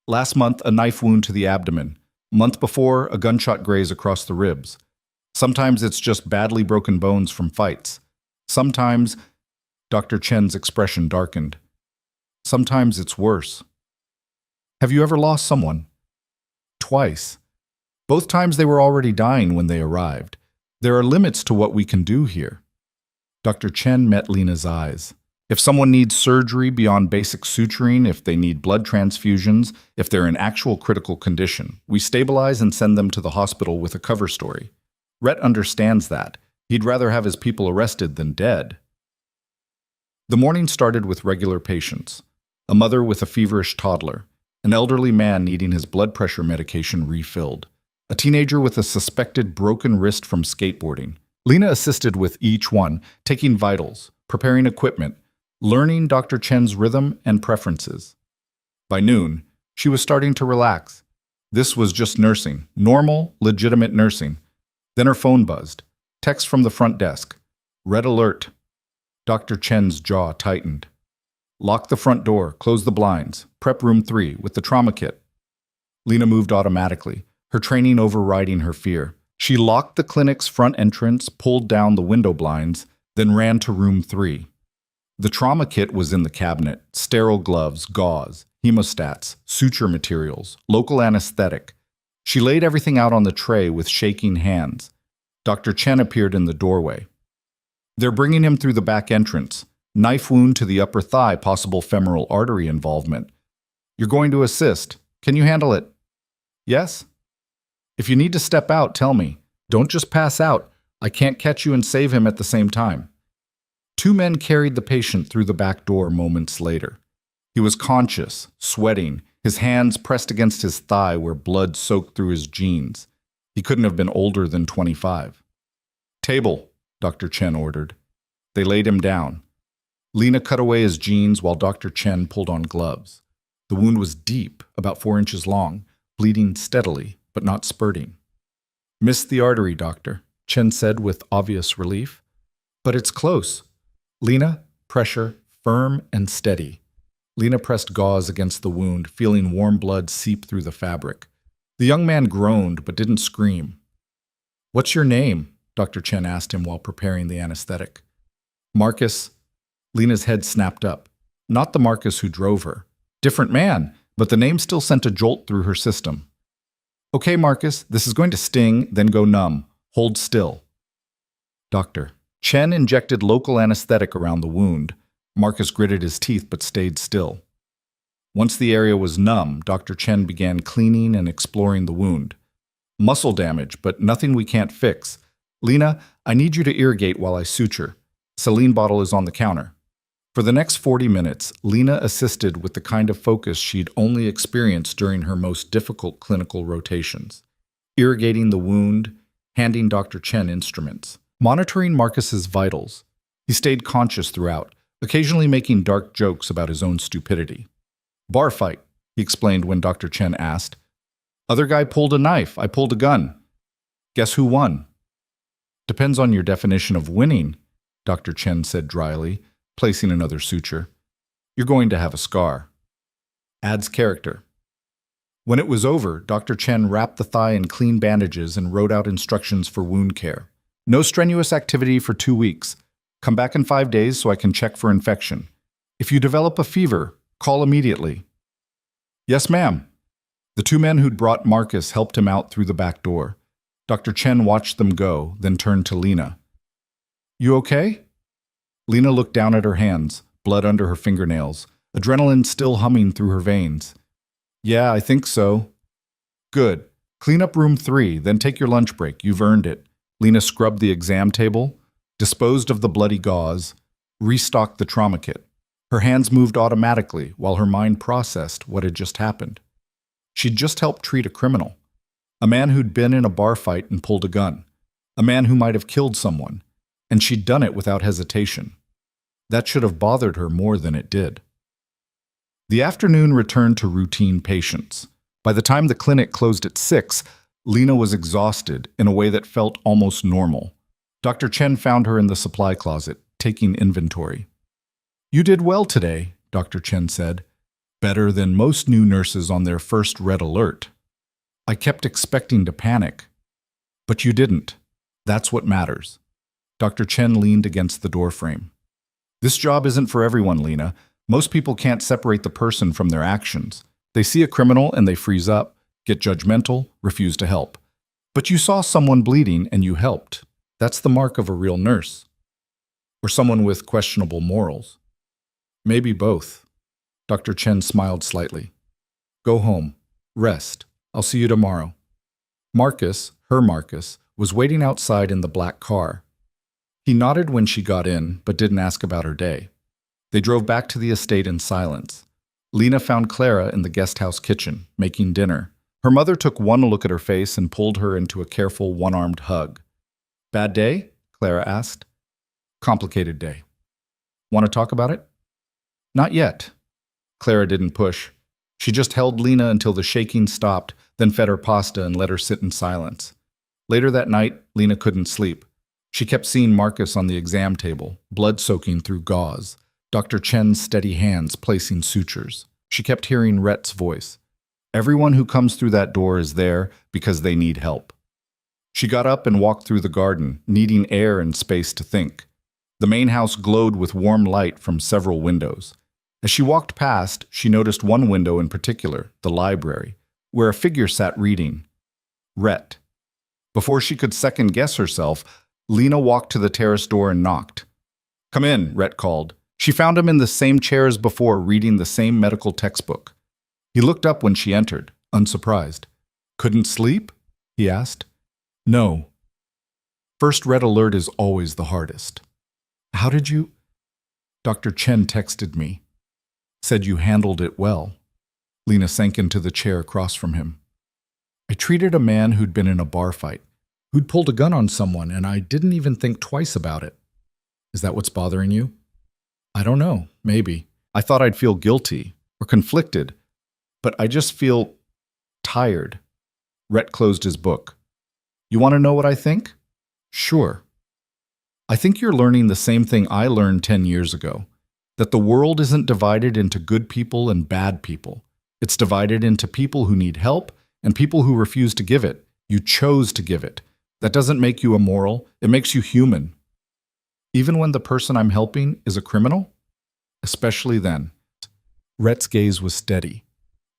Last month, a knife wound to the abdomen. Month before, a gunshot graze across the ribs. Sometimes it's just badly broken bones from fights. Sometimes, Dr. Chen's expression darkened. Sometimes it's worse. Have you ever lost someone? Twice. Both times they were already dying when they arrived. There are limits to what we can do here. Dr. Chen met Lena's eyes. If someone needs surgery beyond basic suturing, if they need blood transfusions, if they're in actual critical condition, we stabilize and send them to the hospital with a cover story. Rhett understands that. He'd rather have his people arrested than dead. The morning started with regular patients. A mother with a feverish toddler. An elderly man needing his blood pressure medication refilled. A teenager with a suspected broken wrist from skateboarding. Lena assisted with each one, taking vitals, preparing equipment, learning Dr. Chen's rhythm and preferences. By noon, she was starting to relax. This was just nursing, normal, legitimate nursing. Then her phone buzzed. Text from the front desk. Red Alert. Dr. Chen's jaw tightened. Lock the front door, close the blinds, prep room 3 with the trauma kit. Lena moved automatically, her training overriding her fear. She locked the clinic's front entrance, pulled down the window blinds, then ran to room 3. The trauma kit was in the cabinet, sterile gloves, gauze, hemostats, suture materials, local anesthetic. She laid everything out on the tray with shaking hands. Dr. Chen appeared in the doorway. They're bringing him through the back entrance. Knife wound to the upper thigh, possible femoral artery involvement. You're going to assist. Can you handle it? Yes? If you need to step out, tell me. Don't just pass out. I can't catch you and save him at the same time. 2 men carried the patient through the back door moments later. He was conscious, sweating, his hands pressed against his thigh where blood soaked through his jeans. He couldn't have been older than 25. Table, Dr. Chen ordered. They laid him down. Lena cut away his jeans while Dr. Chen pulled on gloves. The wound was deep, about 4 inches long, bleeding steadily, but not spurting. Missed the artery, doctor, Chen said with obvious relief. But it's close. Lena, pressure, firm and steady. Lena pressed gauze against the wound, feeling warm blood seep through the fabric. The young man groaned, but didn't scream. What's your name? Dr. Chen asked him while preparing the anesthetic. Marcus. Lena's head snapped up. Not the Marcus who drove her. Different man, but the name still sent a jolt through her system. Okay, Marcus, this is going to sting, then go numb. Hold still. Doctor. Chen injected local anesthetic around the wound. Marcus gritted his teeth but stayed still. Once the area was numb, Dr. Chen began cleaning and exploring the wound. Muscle damage, but nothing we can't fix. Lena, I need you to irrigate while I suture. Saline bottle is on the counter. For the next 40 minutes, Lena assisted with the kind of focus she'd only experienced during her most difficult clinical rotations, irrigating the wound, handing Dr. Chen instruments, monitoring Marcus's vitals. He stayed conscious throughout, occasionally making dark jokes about his own stupidity. Bar fight, he explained when Dr. Chen asked. Other guy pulled a knife, I pulled a gun. Guess who won? Depends on your definition of winning, Dr. Chen said dryly, placing another suture. You're going to have a scar. Adds character. When it was over, Dr. Chen wrapped the thigh in clean bandages and wrote out instructions for wound care. No strenuous activity for 2 weeks. Come back in 5 days so I can check for infection. If you develop a fever, call immediately. Yes, ma'am. The 2 men who'd brought Marcus helped him out through the back door. Dr. Chen watched them go, then turned to Lena. You okay? Lena looked down at her hands, blood under her fingernails, adrenaline still humming through her veins. Yeah, I think so. Good. Clean up room 3, then take your lunch break. You've earned it. Lena scrubbed the exam table, disposed of the bloody gauze, restocked the trauma kit. Her hands moved automatically while her mind processed what had just happened. She'd just helped treat a criminal, a man who'd been in a bar fight and pulled a gun, a man who might have killed someone, and she'd done it without hesitation. That should have bothered her more than it did. The afternoon returned to routine patients. By the time the clinic closed at 6, Lena was exhausted in a way that felt almost normal. Dr. Chen found her in the supply closet, taking inventory. You did well today, Dr. Chen said. Better than most new nurses on their first red alert. I kept expecting to panic. But you didn't. That's what matters. Dr. Chen leaned against the doorframe. This job isn't for everyone, Lena. Most people can't separate the person from their actions. They see a criminal and they freeze up, get judgmental, refuse to help. But you saw someone bleeding and you helped. That's the mark of a real nurse. Or someone with questionable morals. Maybe both. Dr. Chen smiled slightly. Go home. Rest. I'll see you tomorrow. Marcus, her Marcus, was waiting outside in the black car. He nodded when she got in, but didn't ask about her day. They drove back to the estate in silence. Lena found Clara in the guest house kitchen, making dinner. Her mother took one look at her face and pulled her into a careful one-armed hug. Bad day? Clara asked. Complicated day. Want to talk about it? Not yet. Clara didn't push. She just held Lena until the shaking stopped, then fed her pasta and let her sit in silence. Later that night, Lena couldn't sleep. She kept seeing Marcus on the exam table, blood soaking through gauze, Dr. Chen's steady hands placing sutures. She kept hearing Rhett's voice. Everyone who comes through that door is there because they need help. She got up and walked through the garden, needing air and space to think. The main house glowed with warm light from several windows. As she walked past, she noticed one window in particular, the library, where a figure sat reading. Rhett. Before she could second-guess herself, Lena walked to the terrace door and knocked. Come in, Rhett called. She found him in the same chair as before, reading the same medical textbook. He looked up when she entered, unsurprised. Couldn't sleep? He asked. No. First red alert is always the hardest. How did you? Dr. Chen texted me. Said you handled it well. Lena sank into the chair across from him. I treated a man who'd been in a bar fight, who'd pulled a gun on someone, and I didn't even think twice about it. Is that what's bothering you? I don't know, maybe. I thought I'd feel guilty or conflicted, but I just feel tired. Rhett closed his book. You want to know what I think? Sure. I think you're learning the same thing I learned 10 years ago, that the world isn't divided into good people and bad people. It's divided into people who need help and people who refuse to give it. You chose to give it. That doesn't make you immoral. It makes you human. Even when the person I'm helping is a criminal? Especially then. Rhett's gaze was steady.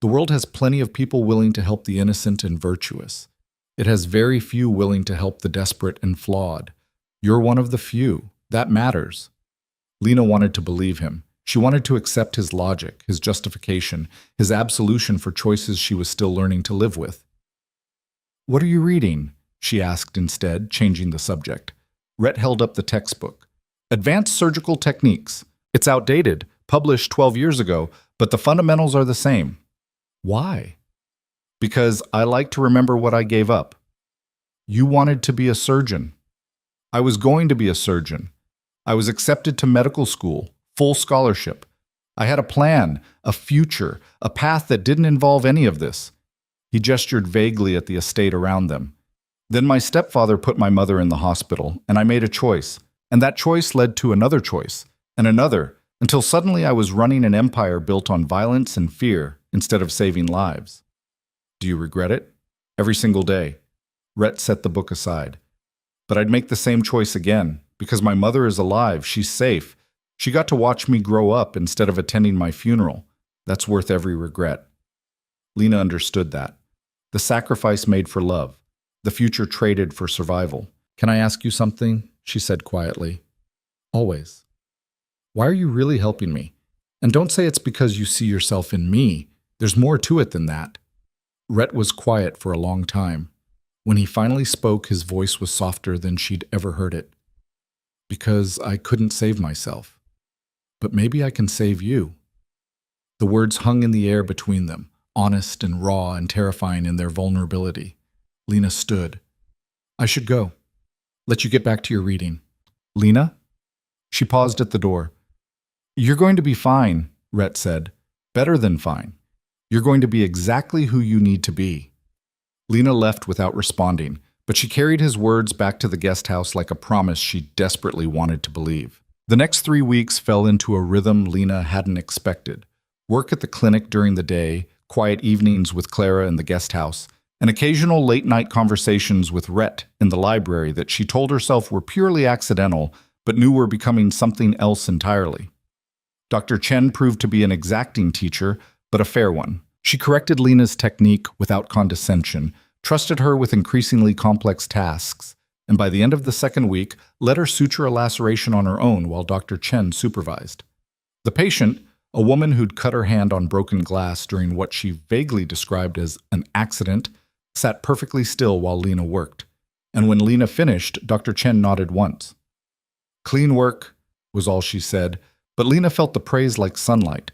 The world has plenty of people willing to help the innocent and virtuous. It has very few willing to help the desperate and flawed. You're one of the few. That matters. Lena wanted to believe him. She wanted to accept his logic, his justification, his absolution for choices she was still learning to live with. What are you reading? She asked instead, changing the subject. Rhett held up the textbook. Advanced Surgical Techniques. It's outdated, published 12 years ago, but the fundamentals are the same. Why? Because I like to remember what I gave up. You wanted to be a surgeon. I was going to be a surgeon. I was accepted to medical school, full scholarship. I had a plan, a future, a path that didn't involve any of this. He gestured vaguely at the estate around them. Then my stepfather put my mother in the hospital, and I made a choice. And that choice led to another choice, and another, until suddenly I was running an empire built on violence and fear instead of saving lives. Do you regret it? Every single day. Rhett set the book aside. But I'd make the same choice again, because my mother is alive, she's safe. She got to watch me grow up instead of attending my funeral. That's worth every regret. Lena understood that. The sacrifice made for love. The future traded for survival. Can I ask you something? She said quietly. Always. Why are you really helping me? And don't say it's because you see yourself in me. There's more to it than that. Rhett was quiet for a long time. When he finally spoke, his voice was softer than she'd ever heard it. Because I couldn't save myself. But maybe I can save you. The words hung in the air between them, honest and raw and terrifying in their vulnerability. Lena stood. I should go. Let you get back to your reading. Lena? She paused at the door. You're going to be fine, Rhett said. Better than fine. You're going to be exactly who you need to be. Lena left without responding, but she carried his words back to the guest house like a promise she desperately wanted to believe. The next 3 weeks fell into a rhythm Lena hadn't expected. Work at the clinic during the day, quiet evenings with Clara in the guest house, and occasional late-night conversations with Rhett in the library that she told herself were purely accidental, but knew were becoming something else entirely. Dr. Chen proved to be an exacting teacher, but a fair one. She corrected Lena's technique without condescension, trusted her with increasingly complex tasks, and by the end of the second week, let her suture a laceration on her own while Dr. Chen supervised. The patient, a woman who'd cut her hand on broken glass during what she vaguely described as an accident, sat perfectly still while Lena worked. And when Lena finished, Dr. Chen nodded once. Clean work, was all she said, but Lena felt the praise like sunlight.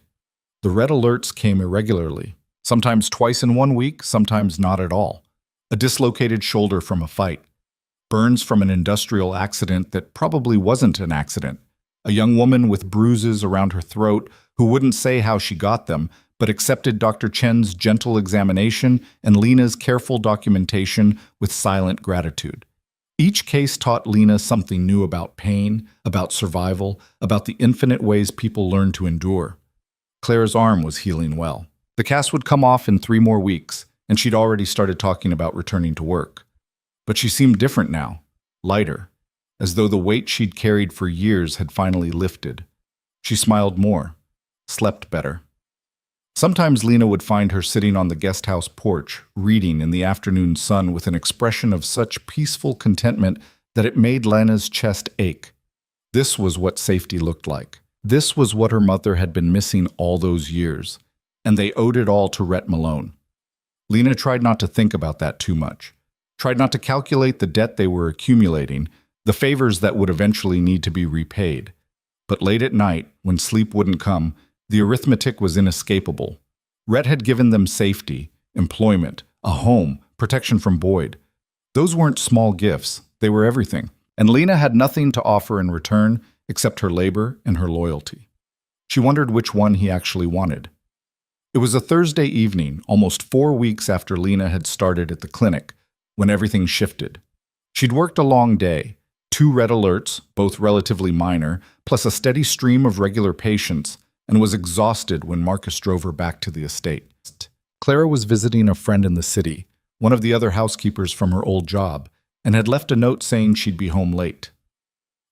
The red alerts came irregularly, sometimes twice in 1 week, sometimes not at all. A dislocated shoulder from a fight. Burns from an industrial accident that probably wasn't an accident. A young woman with bruises around her throat who wouldn't say how she got them, but accepted Dr. Chen's gentle examination and Lena's careful documentation with silent gratitude. Each case taught Lena something new about pain, about survival, about the infinite ways people learn to endure. Claire's arm was healing well. The cast would come off in 3 more weeks, and she'd already started talking about returning to work. But she seemed different now, lighter, as though the weight she'd carried for years had finally lifted. She smiled more, slept better. Sometimes Lena would find her sitting on the guest house porch, reading in the afternoon sun with an expression of such peaceful contentment that it made Lena's chest ache. This was what safety looked like. This was what her mother had been missing all those years, and they owed it all to Rhett Malone. Lena tried not to think about that too much, tried not to calculate the debt they were accumulating, the favors that would eventually need to be repaid. But late at night, when sleep wouldn't come, the arithmetic was inescapable. Rhett had given them safety, employment, a home, protection from Boyd. Those weren't small gifts, they were everything. And Lena had nothing to offer in return except her labor and her loyalty. She wondered which one he actually wanted. It was a Thursday evening, almost 4 weeks after Lena had started at the clinic, when everything shifted. She'd worked a long day, 2 red alerts, both relatively minor, plus a steady stream of regular patients, and was exhausted when Marcus drove her back to the estate. Clara was visiting a friend in the city, one of the other housekeepers from her old job, and had left a note saying she'd be home late.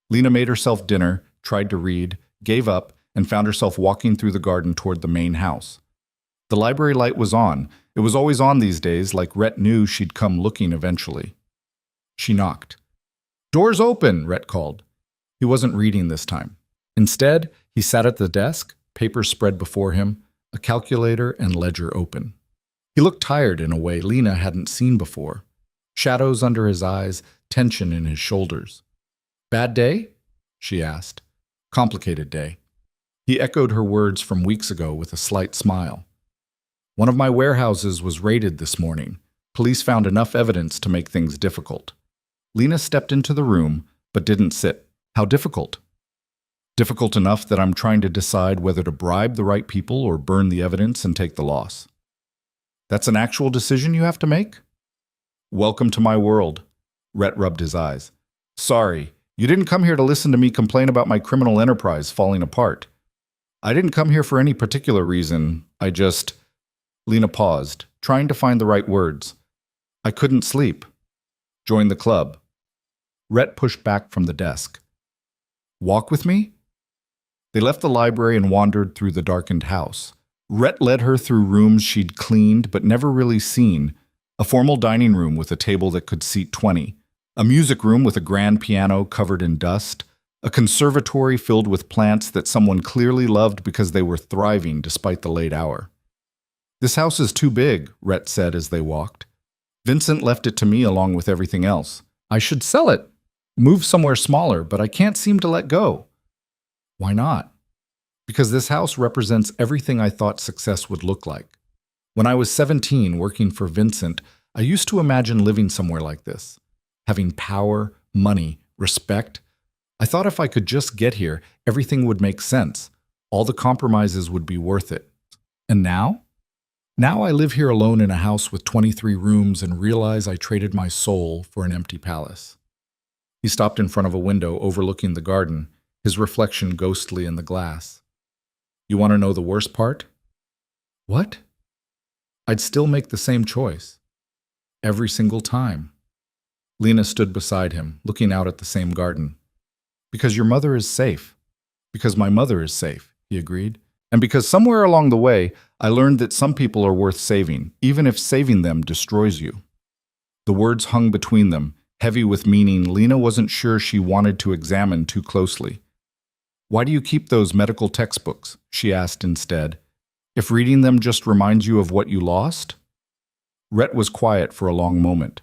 Lena made herself dinner, tried to read, gave up, and found herself walking through the garden toward the main house. The library light was on. It was always on these days, like Rhett knew she'd come looking eventually. She knocked. "Door's open," Rhett called. He wasn't reading this time. Instead, he sat at the desk, papers spread before him, a calculator and ledger open. He looked tired in a way Lena hadn't seen before. Shadows under his eyes, tension in his shoulders. "Bad day?" she asked. "Complicated day." He echoed her words from weeks ago with a slight smile. One of my warehouses was raided this morning. Police found enough evidence to make things difficult. Lena stepped into the room, but didn't sit. How difficult? Difficult enough that I'm trying to decide whether to bribe the right people or burn the evidence and take the loss. That's an actual decision you have to make? Welcome to my world. Rhett rubbed his eyes. Sorry, you didn't come here to listen to me complain about my criminal enterprise falling apart. I didn't come here for any particular reason. Lena paused, trying to find the right words. I couldn't sleep. Join the club. Rhett pushed back from the desk. Walk with me? They left the library and wandered through the darkened house. Rhett led her through rooms she'd cleaned but never really seen. A formal dining room with a table that could seat 20. A music room with a grand piano covered in dust. A conservatory filled with plants that someone clearly loved because they were thriving despite the late hour. This house is too big, Rhett said as they walked. Vincent left it to me along with everything else. I should sell it. Move somewhere smaller, but I can't seem to let go. Why not? Because this house represents everything I thought success would look like. When I was 17 working for Vincent, I used to imagine living somewhere like this. Having power, money, respect. I thought if I could just get here, everything would make sense. All the compromises would be worth it. And now? Now I live here alone in a house with 23 rooms and realize I traded my soul for an empty palace. He stopped in front of a window overlooking the garden, his reflection ghostly in the glass. You want to know the worst part? What? I'd still make the same choice. Every single time. Lena stood beside him, looking out at the same garden. Because your mother is safe. Because my mother is safe, he agreed. And because somewhere along the way, I learned that some people are worth saving, even if saving them destroys you. The words hung between them, heavy with meaning Lena wasn't sure she wanted to examine too closely. Why do you keep those medical textbooks? She asked instead. If reading them just reminds you of what you lost? Rhett was quiet for a long moment.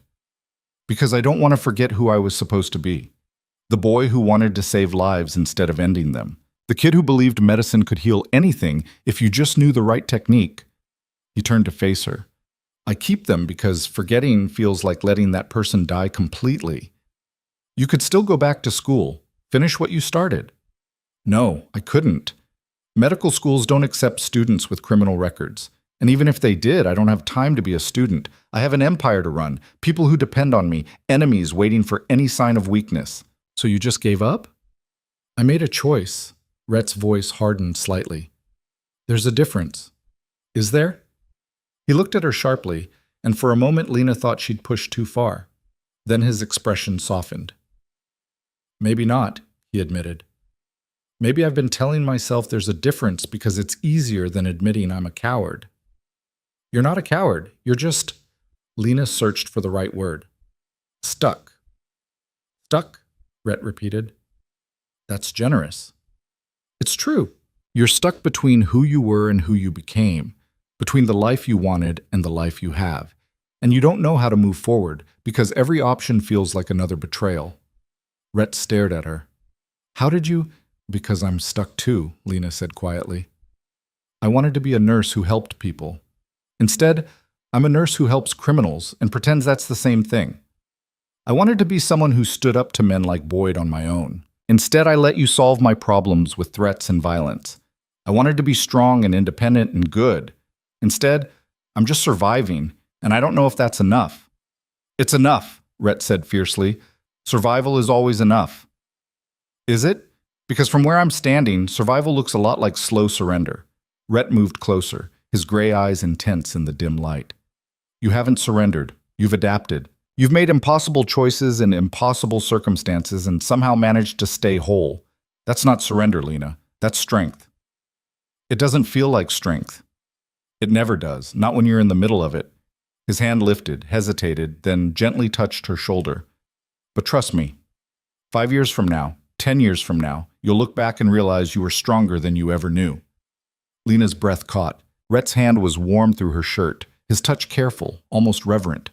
Because I don't want to forget who I was supposed to be. The boy who wanted to save lives instead of ending them. The kid who believed medicine could heal anything if you just knew the right technique. He turned to face her. I keep them because forgetting feels like letting that person die completely. You could still go back to school, finish what you started. No, I couldn't. Medical schools don't accept students with criminal records. And even if they did, I don't have time to be a student. I have an empire to run, people who depend on me, enemies waiting for any sign of weakness. So you just gave up? I made a choice. Rhett's voice hardened slightly. There's a difference. Is there? He looked at her sharply, and for a moment Lena thought she'd pushed too far. Then his expression softened. Maybe not, he admitted. Maybe I've been telling myself there's a difference because it's easier than admitting I'm a coward. You're not a coward. You're just... Lena searched for the right word. Stuck. Stuck, Rhett repeated. That's generous. It's true. You're stuck between who you were and who you became, between the life you wanted and the life you have. And you don't know how to move forward because every option feels like another betrayal. Rhett stared at her. How did you... Because I'm stuck too, Lena said quietly. I wanted to be a nurse who helped people. Instead, I'm a nurse who helps criminals and pretends that's the same thing. I wanted to be someone who stood up to men like Boyd on my own. Instead, I let you solve my problems with threats and violence. I wanted to be strong and independent and good. Instead, I'm just surviving, and I don't know if that's enough. It's enough, Rhett said fiercely. Survival is always enough. Is it? Because from where I'm standing, survival looks a lot like slow surrender. Rhett moved closer, his gray eyes intense in the dim light. You haven't surrendered. You've adapted. You've made impossible choices in impossible circumstances and somehow managed to stay whole. That's not surrender, Lena. That's strength. It doesn't feel like strength. It never does, not when you're in the middle of it. His hand lifted, hesitated, then gently touched her shoulder. But trust me, 5 years from now, 10 years from now, you'll look back and realize you were stronger than you ever knew. Lena's breath caught. Rhett's hand was warm through her shirt, his touch careful, almost reverent.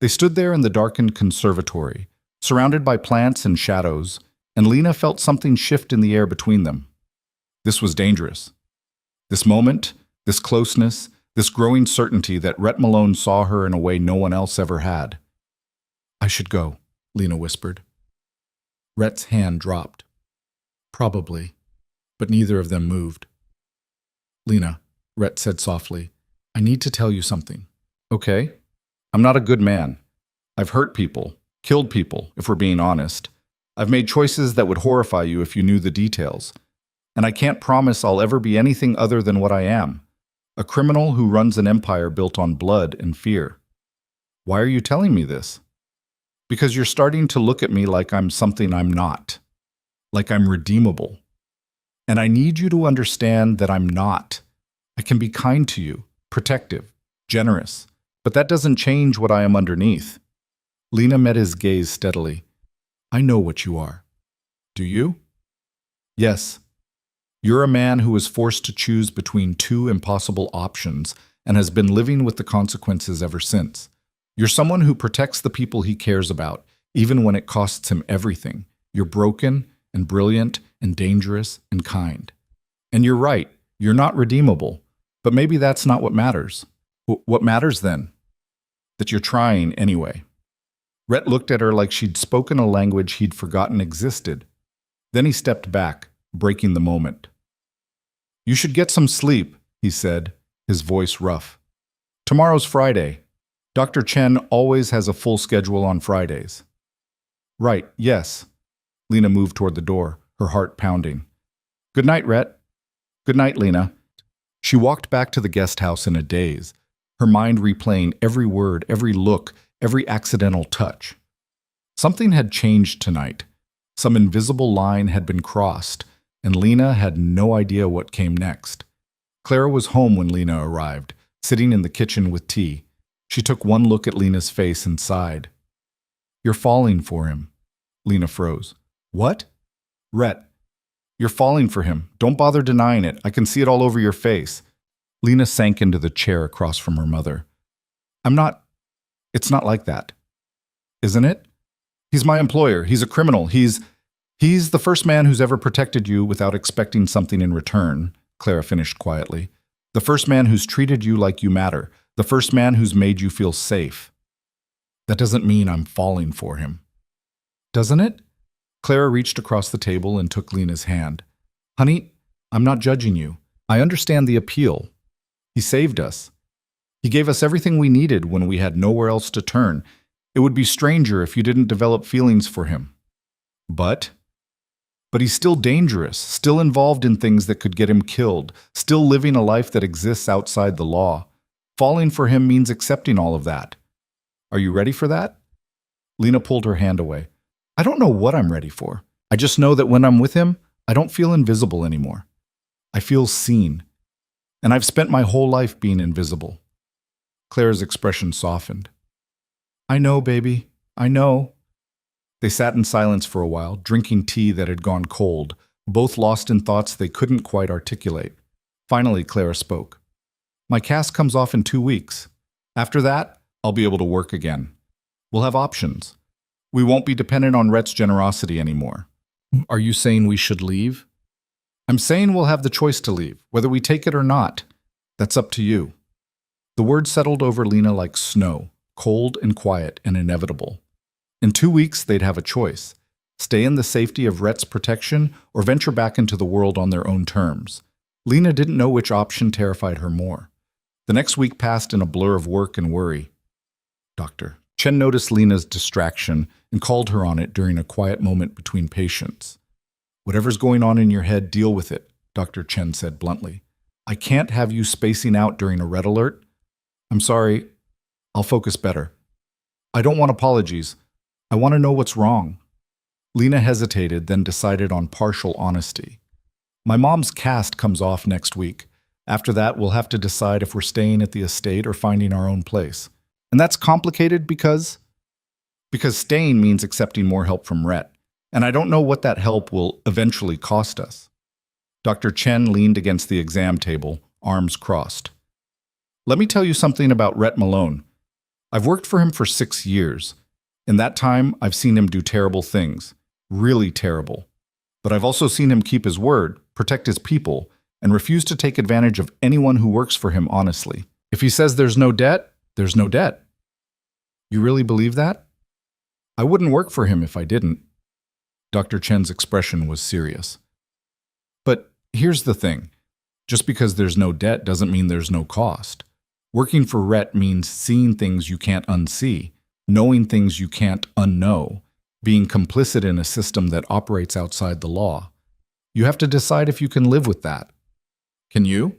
They stood there in the darkened conservatory, surrounded by plants and shadows, and Lena felt something shift in the air between them. This was dangerous. This moment, this closeness, this growing certainty that Rhett Malone saw her in a way no one else ever had. I should go, Lena whispered. Rhett's hand dropped. Probably, but neither of them moved. Lena, Rhett said softly, I need to tell you something. Okay? I'm not a good man. I've hurt people, killed people, if we're being honest. I've made choices that would horrify you if you knew the details. And I can't promise I'll ever be anything other than what I am. A criminal who runs an empire built on blood and fear. Why are you telling me this? Because you're starting to look at me like I'm something I'm not. Like I'm redeemable. And I need you to understand that I'm not. I can be kind to you, protective, generous, but that doesn't change what I am underneath. Lena met his gaze steadily. I know what you are. Do you? Yes. You're a man who was forced to choose between two impossible options and has been living with the consequences ever since. You're someone who protects the people he cares about, even when it costs him everything. You're broken and brilliant and dangerous and kind. And you're right, you're not redeemable, but maybe that's not what matters. What matters then? That you're trying anyway. Rhett looked at her like she'd spoken a language he'd forgotten existed. Then he stepped back, breaking the moment. You should get some sleep, he said, his voice rough. Tomorrow's Friday. Dr. Chen always has a full schedule on Fridays. Right, yes. Lena moved toward the door, her heart pounding. Good night, Rhett. Good night, Lena. She walked back to the guest house in a daze, her mind replaying every word, every look, every accidental touch. Something had changed tonight. Some invisible line had been crossed, and Lena had no idea what came next. Clara was home when Lena arrived, sitting in the kitchen with tea. She took one look at Lena's face and sighed. You're falling for him. Lena froze. What? Rhett. You're falling for him. Don't bother denying it. I can see it all over your face. Lena sank into the chair across from her mother. It's not like that. Isn't it? He's my employer. He's a criminal. He's the first man who's ever protected you without expecting something in return, Clara finished quietly. The first man who's treated you like you matter. The first man who's made you feel safe. That doesn't mean I'm falling for him. Doesn't it? Clara reached across the table and took Lena's hand. Honey, I'm not judging you. I understand the appeal. He saved us. He gave us everything we needed when we had nowhere else to turn. It would be stranger if you didn't develop feelings for him. But he's still dangerous, still involved in things that could get him killed, still living a life that exists outside the law. Falling for him means accepting all of that. Are you ready for that? Lena pulled her hand away. I don't know what I'm ready for. I just know that when I'm with him, I don't feel invisible anymore. I feel seen. And I've spent my whole life being invisible. Claire's expression softened. I know, baby. I know. They sat in silence for a while, drinking tea that had gone cold, both lost in thoughts they couldn't quite articulate. Finally, Clara spoke. My cast comes off in 2 weeks. After that, I'll be able to work again. We'll have options. We won't be dependent on Rhett's generosity anymore. Are you saying we should leave? I'm saying we'll have the choice to leave, whether we take it or not. That's up to you. The word settled over Lena like snow, cold and quiet and inevitable. In 2 weeks, they'd have a choice. Stay in the safety of Rhett's protection or venture back into the world on their own terms. Lena didn't know which option terrified her more. The next week passed in a blur of work and worry. Doctor. Chen noticed Lena's distraction and called her on it during a quiet moment between patients. Whatever's going on in your head, deal with it, Dr. Chen said bluntly. I can't have you spacing out during a red alert. I'm sorry. I'll focus better. I don't want apologies. I want to know what's wrong. Lena hesitated, then decided on partial honesty. My mom's cast comes off next week. After that, we'll have to decide if we're staying at the estate or finding our own place. And that's complicated because staying means accepting more help from Rhett. And I don't know what that help will eventually cost us. Dr. Chen leaned against the exam table, arms crossed. Let me tell you something about Rhett Malone. I've worked for him for 6 years. In that time, I've seen him do terrible things. Really terrible. But I've also seen him keep his word, protect his people, and refuse to take advantage of anyone who works for him honestly. If he says there's no debt, there's no debt. You really believe that? I wouldn't work for him if I didn't. Dr. Chen's expression was serious. But here's the thing. Just because there's no debt doesn't mean there's no cost. Working for Rhett means seeing things you can't unsee, knowing things you can't unknow, being complicit in a system that operates outside the law. You have to decide if you can live with that. Can you?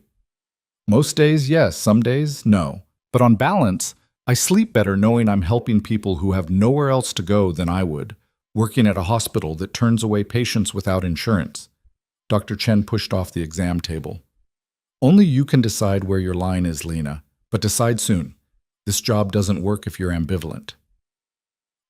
Most days, yes. Some days, no. But on balance, I sleep better knowing I'm helping people who have nowhere else to go than I would, working at a hospital that turns away patients without insurance. Dr. Chen pushed off the exam table. Only you can decide where your line is, Lena, but decide soon. This job doesn't work if you're ambivalent.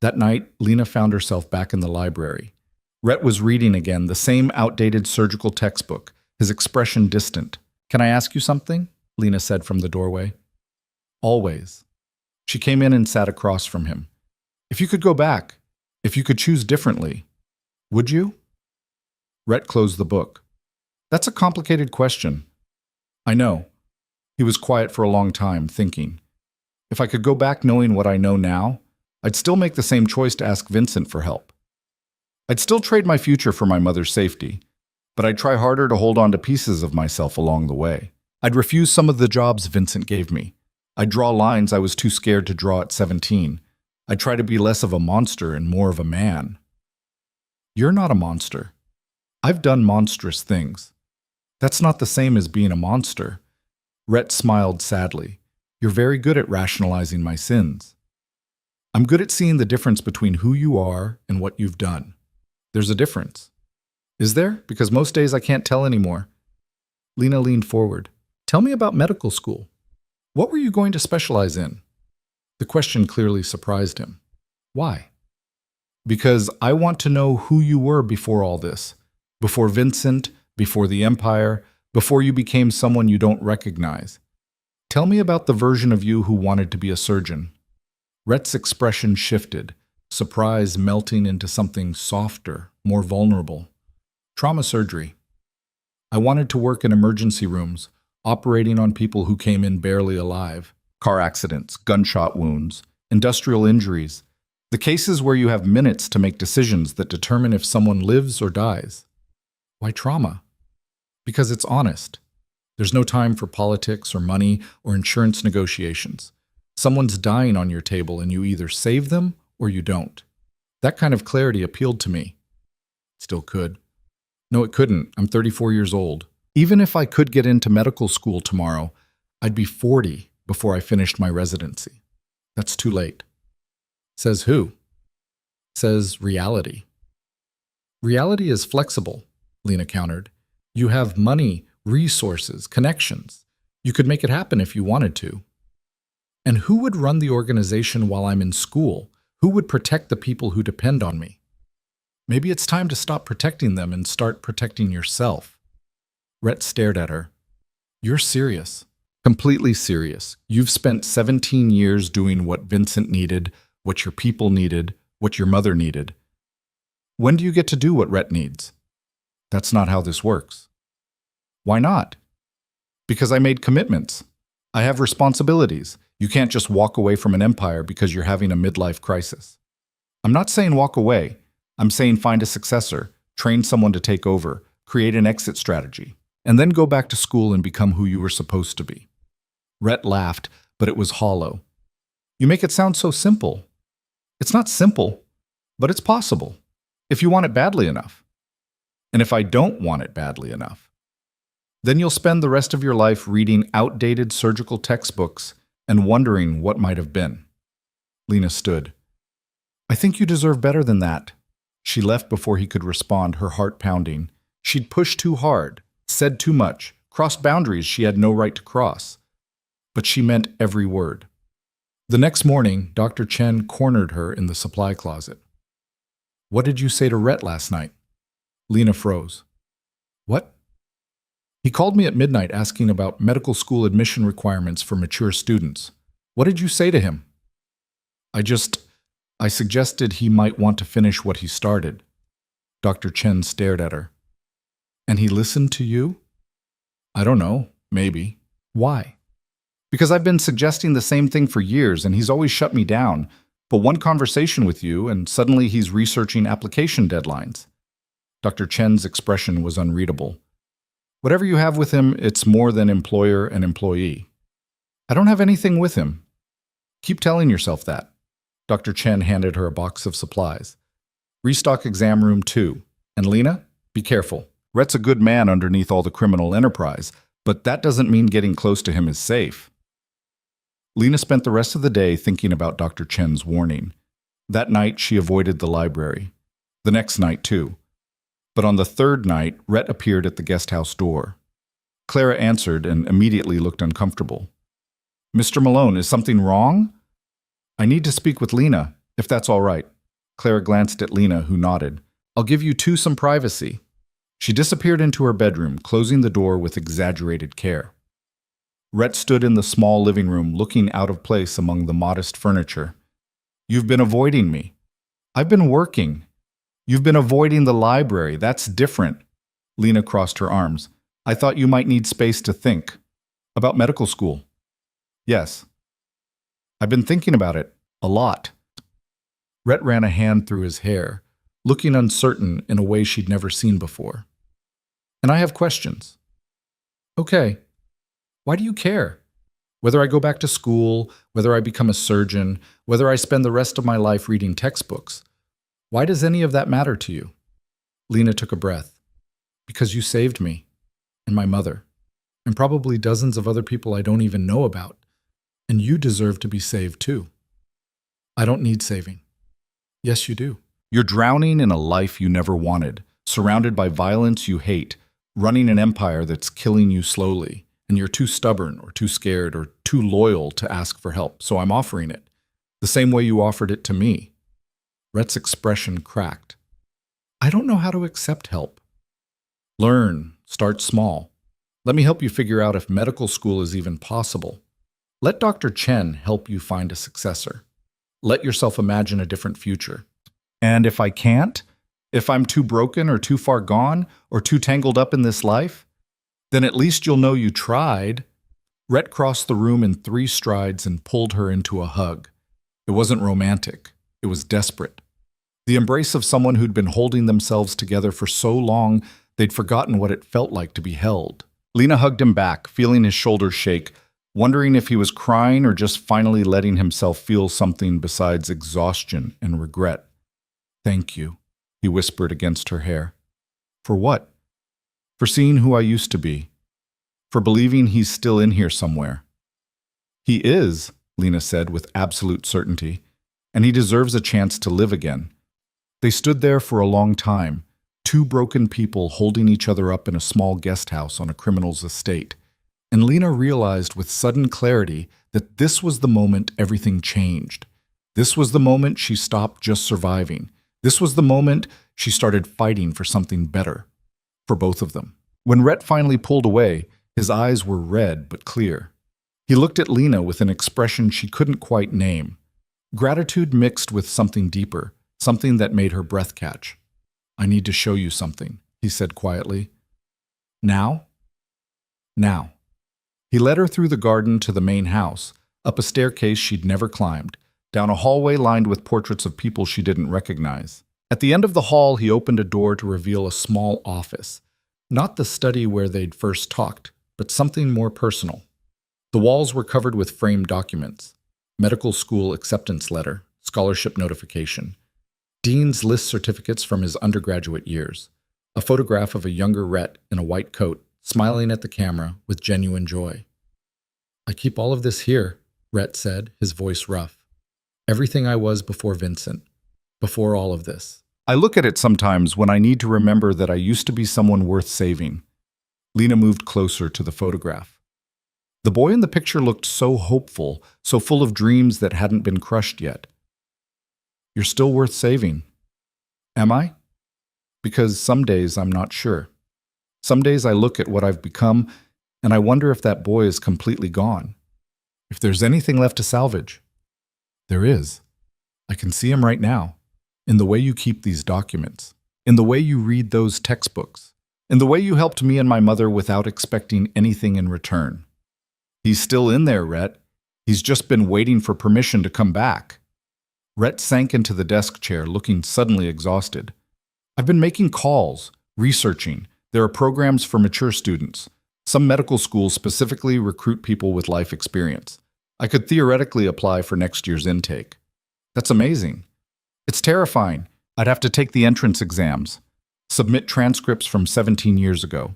That night, Lena found herself back in the library. Rhett was reading again, the same outdated surgical textbook, his expression distant. "Can I ask you something?" Lena said from the doorway. "Always." She came in and sat across from him. "If you could go back, if you could choose differently, would you?" Rhett closed the book. "That's a complicated question." "I know." He was quiet for a long time, thinking. "If I could go back knowing what I know now, I'd still make the same choice to ask Vincent for help. I'd still trade my future for my mother's safety, but I'd try harder to hold on to pieces of myself along the way. I'd refuse some of the jobs Vincent gave me. I'd draw lines I was too scared to draw at 17. I'd try to be less of a monster and more of a man." "You're not a monster. I've done monstrous things. That's not the same as being a monster." Rhett smiled sadly. "You're very good at rationalizing my sins. I'm good at seeing the difference between who you are and what you've done. There's a difference." "Is there? Because most days I can't tell anymore." Lena leaned forward. "Tell me about medical school. What were you going to specialize in?" The question clearly surprised him. "Why?" "Because I want to know who you were before all this. Before Vincent, before the Empire, before you became someone you don't recognize. Tell me about the version of you who wanted to be a surgeon." Rhett's expression shifted, surprise melting into something softer, more vulnerable. "Trauma surgery. I wanted to work in emergency rooms, operating on people who came in barely alive. Car accidents, gunshot wounds, industrial injuries. The cases where you have minutes to make decisions that determine if someone lives or dies." "Why trauma?" "Because it's honest. There's no time for politics or money or insurance negotiations. Someone's dying on your table and you either save them or you don't. That kind of clarity appealed to me." "Still could." "No, it couldn't. I'm 34 years old. Even if I could get into medical school tomorrow, I'd be 40 before I finished my residency. That's too late." "Says who?" "Says reality." "Reality is flexible," Lena countered. "You have money, resources, connections. You could make it happen if you wanted to." "And who would run the organization while I'm in school? Who would protect the people who depend on me?" "Maybe it's time to stop protecting them and start protecting yourself." Rhett stared at her. "You're serious." "Completely serious. You've spent 17 years doing what Vincent needed, what your people needed, what your mother needed. When do you get to do what Rhett needs?" "That's not how this works." "Why not?" "Because I made commitments. I have responsibilities. You can't just walk away from an empire because you're having a midlife crisis." "I'm not saying walk away. I'm saying find a successor, train someone to take over, create an exit strategy, and then go back to school and become who you were supposed to be." Rhett laughed, but it was hollow. "You make it sound so simple." "It's not simple, but it's possible, if you want it badly enough. And if I don't want it badly enough, then you'll spend the rest of your life reading outdated surgical textbooks and wondering what might have been." Lena stood. "I think you deserve better than that." She left before he could respond, her heart pounding. She'd pushed too hard, said too much, crossed boundaries she had no right to cross. But she meant every word. The next morning, Dr. Chen cornered her in the supply closet. "What did you say to Rhett last night?" Lena froze. "What?" "He called me at midnight asking about medical school admission requirements for mature students. What did you say to him?" I suggested he might want to finish what he started." Dr. Chen stared at her. And he listened to you? I don't know, maybe. Why? Because I've been suggesting the same thing for years and he's always shut me down. But one conversation with you and suddenly he's researching application deadlines. Dr. Chen's expression was unreadable. Whatever you have with him, it's more than employer and employee. I don't have anything with him. Keep telling yourself that. Dr. Chen handed her a box of supplies. Restock exam room 2. And Lena, be careful. Rhett's a good man underneath all the criminal enterprise, but that doesn't mean getting close to him is safe. Lena spent the rest of the day thinking about Dr. Chen's warning. That night, she avoided the library. The next night, too. But on the third night, Rhett appeared at the guest house door. Clara answered and immediately looked uncomfortable. Mr. Malone, is something wrong? I need to speak with Lena, if that's all right. Clara glanced at Lena, who nodded. I'll give you two some privacy. She disappeared into her bedroom, closing the door with exaggerated care. Rhett stood in the small living room, looking out of place among the modest furniture. You've been avoiding me. I've been working. You've been avoiding the library. That's different. Lena crossed her arms. I thought you might need space to think. About medical school. Yes. I've been thinking about it. A lot. Rhett ran a hand through his hair, looking uncertain in a way she'd never seen before. And I have questions. Okay. Why do you care? Whether I go back to school, whether I become a surgeon, whether I spend the rest of my life reading textbooks. Why does any of that matter to you? Lena took a breath. Because you saved me, and my mother, and probably dozens of other people I don't even know about. And you deserve to be saved too. I don't need saving. Yes, you do. You're drowning in a life you never wanted, surrounded by violence you hate, running an empire that's killing you slowly, and you're too stubborn or too scared or too loyal to ask for help, so I'm offering it, the same way you offered it to me. Rhett's expression cracked. I don't know how to accept help. Learn, start small. Let me help you figure out if medical school is even possible. Let Dr. Chen help you find a successor. Let yourself imagine a different future. And if I can't, if I'm too broken or too far gone or too tangled up in this life, then at least you'll know you tried. Rhett crossed the room in 3 strides and pulled her into a hug. It wasn't romantic. It was desperate. The embrace of someone who'd been holding themselves together for so long they'd forgotten what it felt like to be held. Lena hugged him back, feeling his shoulders shake, wondering if he was crying or just finally letting himself feel something besides exhaustion and regret. Thank you, he whispered against her hair. For what? For seeing who I used to be. For believing he's still in here somewhere. He is, Lena said with absolute certainty, and he deserves a chance to live again. They stood there for a long time, 2 broken people holding each other up in a small guest house on a criminal's estate. And Lena realized with sudden clarity that this was the moment everything changed. This was the moment she stopped just surviving. This was the moment she started fighting for something better. For both of them. When Rhett finally pulled away, his eyes were red but clear. He looked at Lena with an expression she couldn't quite name. Gratitude mixed with something deeper, something that made her breath catch. I need to show you something, he said quietly. Now? Now. He led her through the garden to the main house, up a staircase she'd never climbed, down a hallway lined with portraits of people she didn't recognize. At the end of the hall, he opened a door to reveal a small office. Not the study where they'd first talked, but something more personal. The walls were covered with framed documents. Medical school acceptance letter, scholarship notification, dean's list certificates from his undergraduate years, a photograph of a younger Rhett in a white coat, smiling at the camera with genuine joy. I keep all of this here, Rhett said, his voice rough. Everything I was before Vincent, before all of this. I look at it sometimes when I need to remember that I used to be someone worth saving. Lena moved closer to the photograph. The boy in the picture looked so hopeful, so full of dreams that hadn't been crushed yet. You're still worth saving. Am I? Because some days I'm not sure. Some days I look at what I've become, and I wonder if that boy is completely gone. If there's anything left to salvage. There is. I can see him right now, in the way you keep these documents, in the way you read those textbooks, In the way you helped me and my mother without expecting anything in return. He's still in there, Rhett. He's just been waiting for permission to come back. Rhett sank into the desk chair, looking suddenly exhausted. I've been making calls, researching. There are programs for mature students. Some medical schools specifically recruit people with life experience. I could theoretically apply for next year's intake. That's amazing. It's terrifying. I'd have to take the entrance exams, submit transcripts from 17 years ago,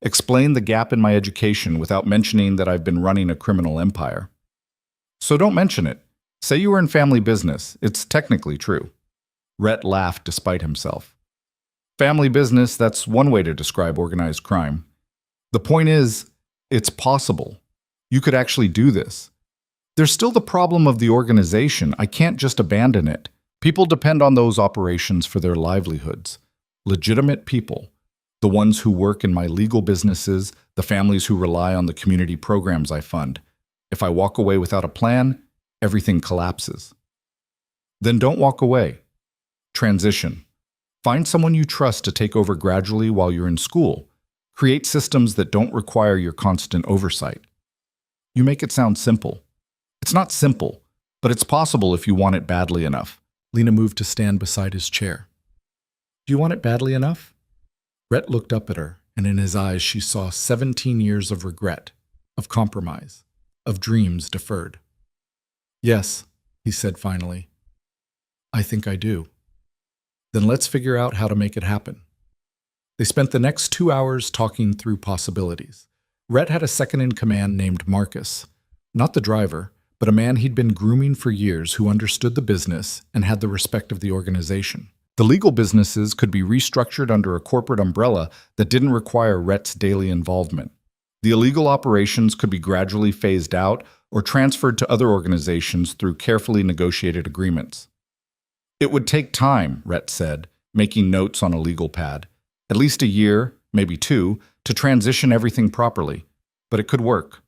explain the gap in my education without mentioning that I've been running a criminal empire. So don't mention it. Say you were in family business. It's technically true. Rhett laughed despite himself. Family business, that's one way to describe organized crime. The point is, it's possible. You could actually do this. There's still the problem of the organization. I can't just abandon it. People depend on those operations for their livelihoods. Legitimate people. The ones who work in my legal businesses, the families who rely on the community programs I fund. If I walk away without a plan, everything collapses. Then don't walk away. Transition. Find someone you trust to take over gradually while you're in school. Create systems that don't require your constant oversight. You make it sound simple. It's not simple, but it's possible if you want it badly enough. Lena moved to stand beside his chair. Do you want it badly enough? Rhett looked up at her, and in his eyes she saw 17 years of regret, of compromise, of dreams deferred. Yes, he said finally. I think I do. Then let's figure out how to make it happen. They spent the next 2 hours talking through possibilities. Rhett had a second-in-command named Marcus, not the driver, but a man he'd been grooming for years who understood the business and had the respect of the organization. The legal businesses could be restructured under a corporate umbrella that didn't require Rhett's daily involvement. The illegal operations could be gradually phased out or transferred to other organizations through carefully negotiated agreements. It would take time, Rhett said, making notes on a legal pad. At least a year, maybe 2, to transition everything properly. But it could work.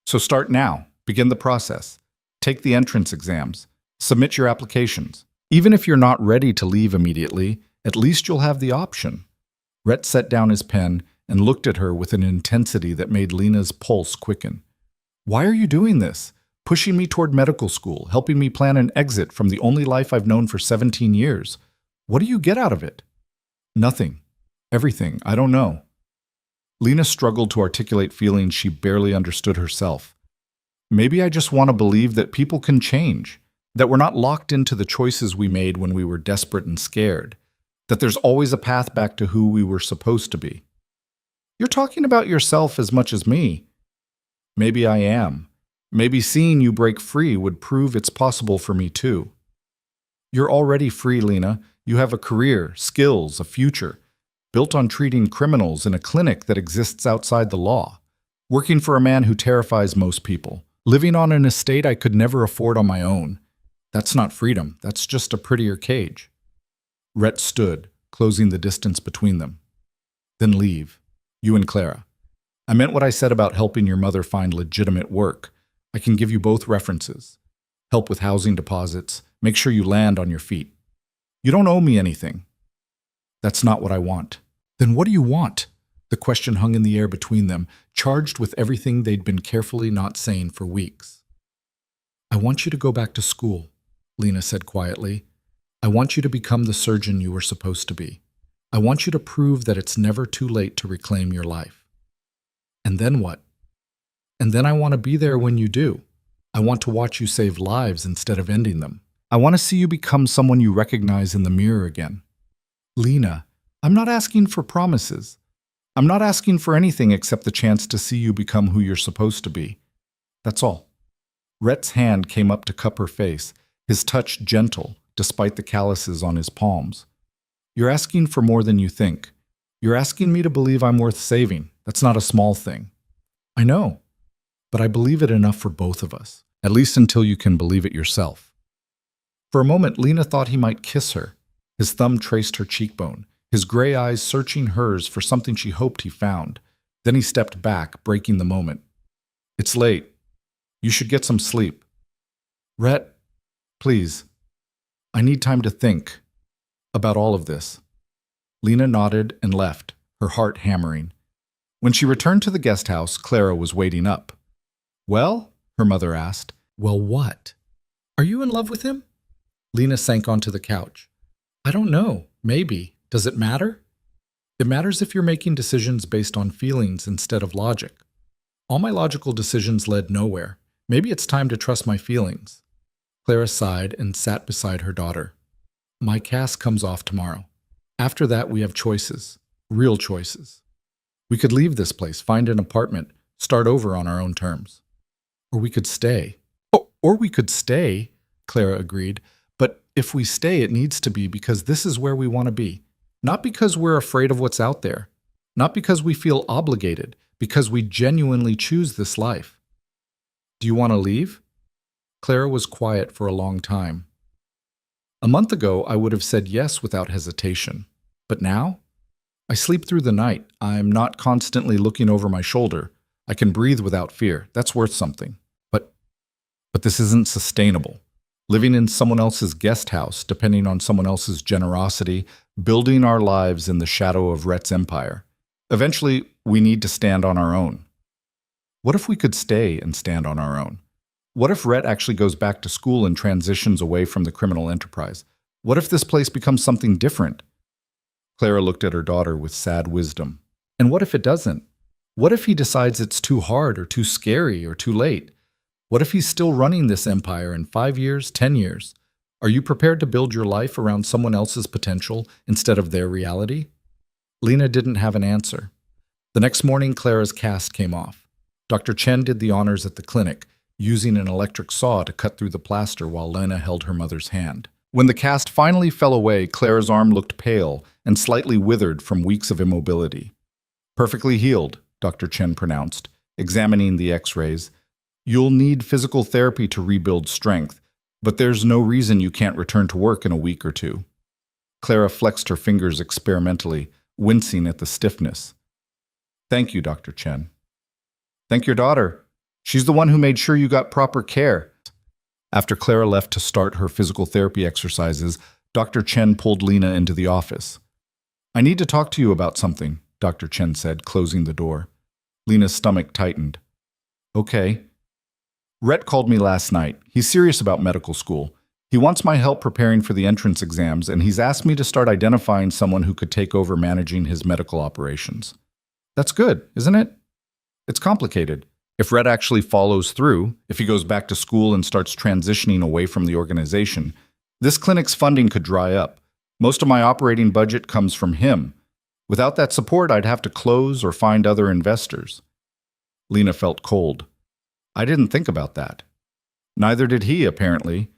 So start now. Begin the process. Take the entrance exams. Submit your applications. Even if you're not ready to leave immediately, at least you'll have the option. Rhett set down his pen and looked at her with an intensity that made Lena's pulse quicken. Why are you doing this? Pushing me toward medical school, helping me plan an exit from the only life I've known for 17 years. What do you get out of it? Nothing. Everything. I don't know. Lena struggled to articulate feelings she barely understood herself. Maybe I just want to believe that people can change, that we're not locked into the choices we made when we were desperate and scared, that there's always a path back to who we were supposed to be. You're talking about yourself as much as me. Maybe I am. Maybe seeing you break free would prove it's possible for me too. You're already free, Lena. You have a career, skills, a future, built on treating criminals in a clinic that exists outside the law, working for a man who terrifies most people, living on an estate I could never afford on my own. That's not freedom. That's just a prettier cage. Rhett stood, closing the distance between them. Then leave. You and Clara. I meant what I said about helping your mother find legitimate work. I can give you both references. Help with housing deposits. Make sure you land on your feet. You don't owe me anything. That's not what I want. Then what do you want? The question hung in the air between them, charged with everything they'd been carefully not saying for weeks. I want you to go back to school, Lena said quietly. I want you to become the surgeon you were supposed to be. I want you to prove that it's never too late to reclaim your life. And then what? And then I want to be there when you do. I want to watch you save lives instead of ending them. I want to see you become someone you recognize in the mirror again. Lena, I'm not asking for promises. I'm not asking for anything except the chance to see you become who you're supposed to be. That's all. Rhett's hand came up to cup her face, his touch gentle, despite the calluses on his palms. You're asking for more than you think. You're asking me to believe I'm worth saving. That's not a small thing. I know, but I believe it enough for both of us, at least until you can believe it yourself. For a moment, Lena thought he might kiss her. His thumb traced her cheekbone, his gray eyes searching hers for something she hoped he found. Then he stepped back, breaking the moment. It's late. You should get some sleep. Rhett, please. I need time to think about all of this. Lena nodded and left, her heart hammering. When she returned to the guest house, Clara was waiting up. "Well?" her mother asked. "Well, what? Are you in love with him?" Lena sank onto the couch. "I don't know. Maybe. Does it matter?" "It matters if you're making decisions based on feelings instead of logic. All my logical decisions led nowhere. Maybe it's time to trust my feelings." Clara sighed and sat beside her daughter. "My cast comes off tomorrow. After that, we have choices. Real choices. We could leave this place, find an apartment, start over on our own terms. Or we could stay." Or we could stay," Clara agreed. "But if we stay, it needs to be because this is where we want to be. Not because we're afraid of what's out there. Not because we feel obligated, because we genuinely choose this life." "Do you want to leave?" Clara was quiet for a long time. "A month ago, I would have said yes without hesitation. But now? I sleep through the night. I'm not constantly looking over my shoulder. I can breathe without fear. That's worth something. But this isn't sustainable. Living in someone else's guest house, depending on someone else's generosity, building our lives in the shadow of Rhett's empire. Eventually, we need to stand on our own. What if we could stay and stand on our own? What if Rhett actually goes back to school and transitions away from the criminal enterprise? What if this place becomes something different?" Clara looked at her daughter with sad wisdom. "And what if it doesn't? What if he decides it's too hard or too scary or too late? What if he's still running this empire in 5 years, 10 years? Are you prepared to build your life around someone else's potential instead of their reality?" Lena didn't have an answer. The next morning, Clara's cast came off. Dr. Chen did the honors at the clinic, using an electric saw to cut through the plaster while Lena held her mother's hand. When the cast finally fell away, Clara's arm looked pale and slightly withered from weeks of immobility. "Perfectly healed," Dr. Chen pronounced, examining the x-rays. "You'll need physical therapy to rebuild strength, but there's no reason you can't return to work in a week or two." Clara flexed her fingers experimentally, wincing at the stiffness. "Thank you, Dr. Chen." "Thank your daughter. She's the one who made sure you got proper care." After Clara left to start her physical therapy exercises, Dr. Chen pulled Lena into the office. "I need to talk to you about something," Dr. Chen said, closing the door. Lena's stomach tightened. "Okay." "Rhett called me last night. He's serious about medical school. He wants my help preparing for the entrance exams, and he's asked me to start identifying someone who could take over managing his medical operations." "That's good, isn't it?" "It's complicated. If Rhett actually follows through, if he goes back to school and starts transitioning away from the organization, this clinic's funding could dry up. Most of my operating budget comes from him. Without that support, I'd have to close or find other investors." Lena felt cold. "I didn't think about that." Neither did he, apparently.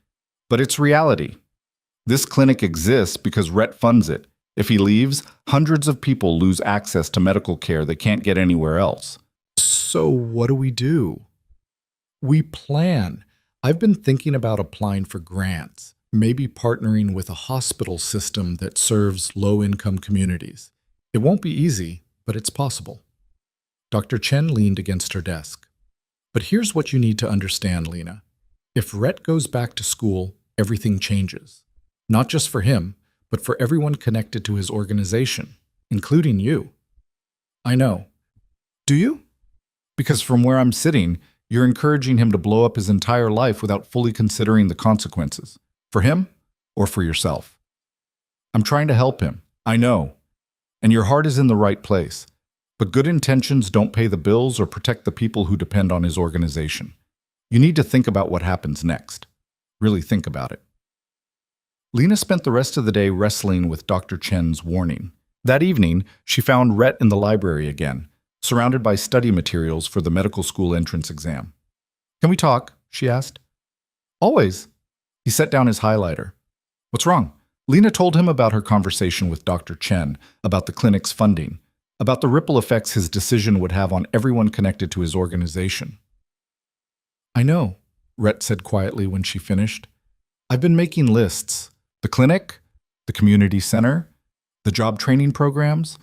But it's reality. This clinic exists because Rhett funds it. If he leaves, hundreds of people lose access to medical care they can't get anywhere else. "So what do? "We plan. I've been thinking about applying for grants, maybe partnering with a hospital system that serves low-income communities. It won't be easy, but it's possible." Dr. Chen leaned against her desk. "But here's what you need to understand, Lena. If Rhett goes back to school, everything changes. Not just for him, but for everyone connected to his organization, including you." "I know." "Do you?" "Because from where I'm sitting, you're encouraging him to blow up his entire life without fully considering the consequences. For him or for yourself. I'm trying to help him. I know. And your heart is in the right place. But good intentions don't pay the bills or protect the people who depend on his organization. You need to think about what happens next. Really think about it." Lena spent the rest of the day wrestling with Dr. Chen's warning. That evening, she found Rhett in the library again, surrounded by study materials for the medical school entrance exam. "Can we talk?" she asked. "Always." He set down his highlighter. "What's wrong?" Lena told him about her conversation with Dr. Chen, about the clinic's funding, about the ripple effects his decision would have on everyone connected to his organization. "I know," Rhett said quietly when she finished. "I've been making lists. The clinic, the community center, the job training programs,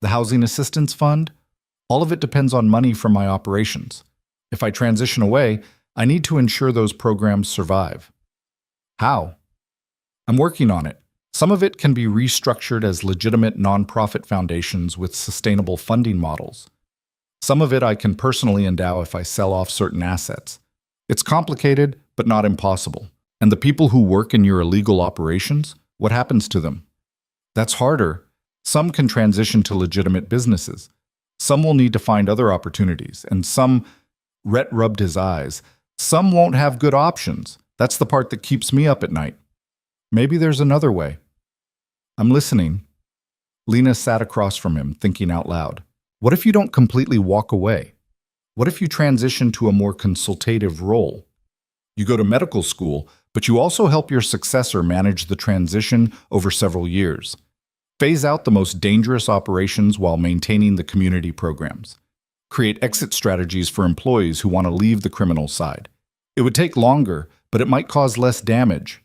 the housing assistance fund. All of it depends on money from my operations. If I transition away, I need to ensure those programs survive." "How?" "I'm working on it. Some of it can be restructured as legitimate nonprofit foundations with sustainable funding models. Some of it I can personally endow if I sell off certain assets. It's complicated, but not impossible. And the people who work in your illegal operations, what happens to them? That's harder. Some can transition to legitimate businesses. Some will need to find other opportunities, and some, Rhett rubbed his eyes, some won't have good options. That's the part that keeps me up at night. Maybe there's another way. I'm listening. Lena sat across from him, thinking out loud. What if you don't completely walk away? What if you transition to a more consultative role? You go to medical school, but you also help your successor manage the transition over several years. Phase out the most dangerous operations while maintaining the community programs. Create exit strategies for employees who want to leave the criminal side. It would take longer, but it might cause less damage.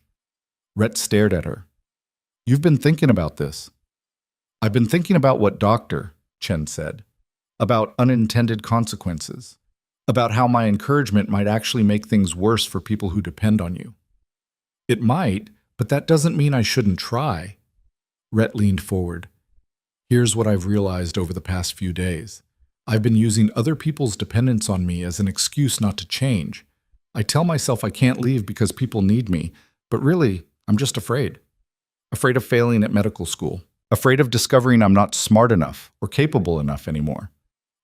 Rhett stared at her. You've been thinking about this. I've been thinking about what Dr. Chen said. About unintended consequences. About how my encouragement might actually make things worse for people who depend on you. It might, but that doesn't mean I shouldn't try. Rhett leaned forward. Here's what I've realized over the past few days. I've been using other people's dependence on me as an excuse not to change. I tell myself I can't leave because people need me, but really, I'm just afraid. Afraid of failing at medical school. Afraid of discovering I'm not smart enough or capable enough anymore.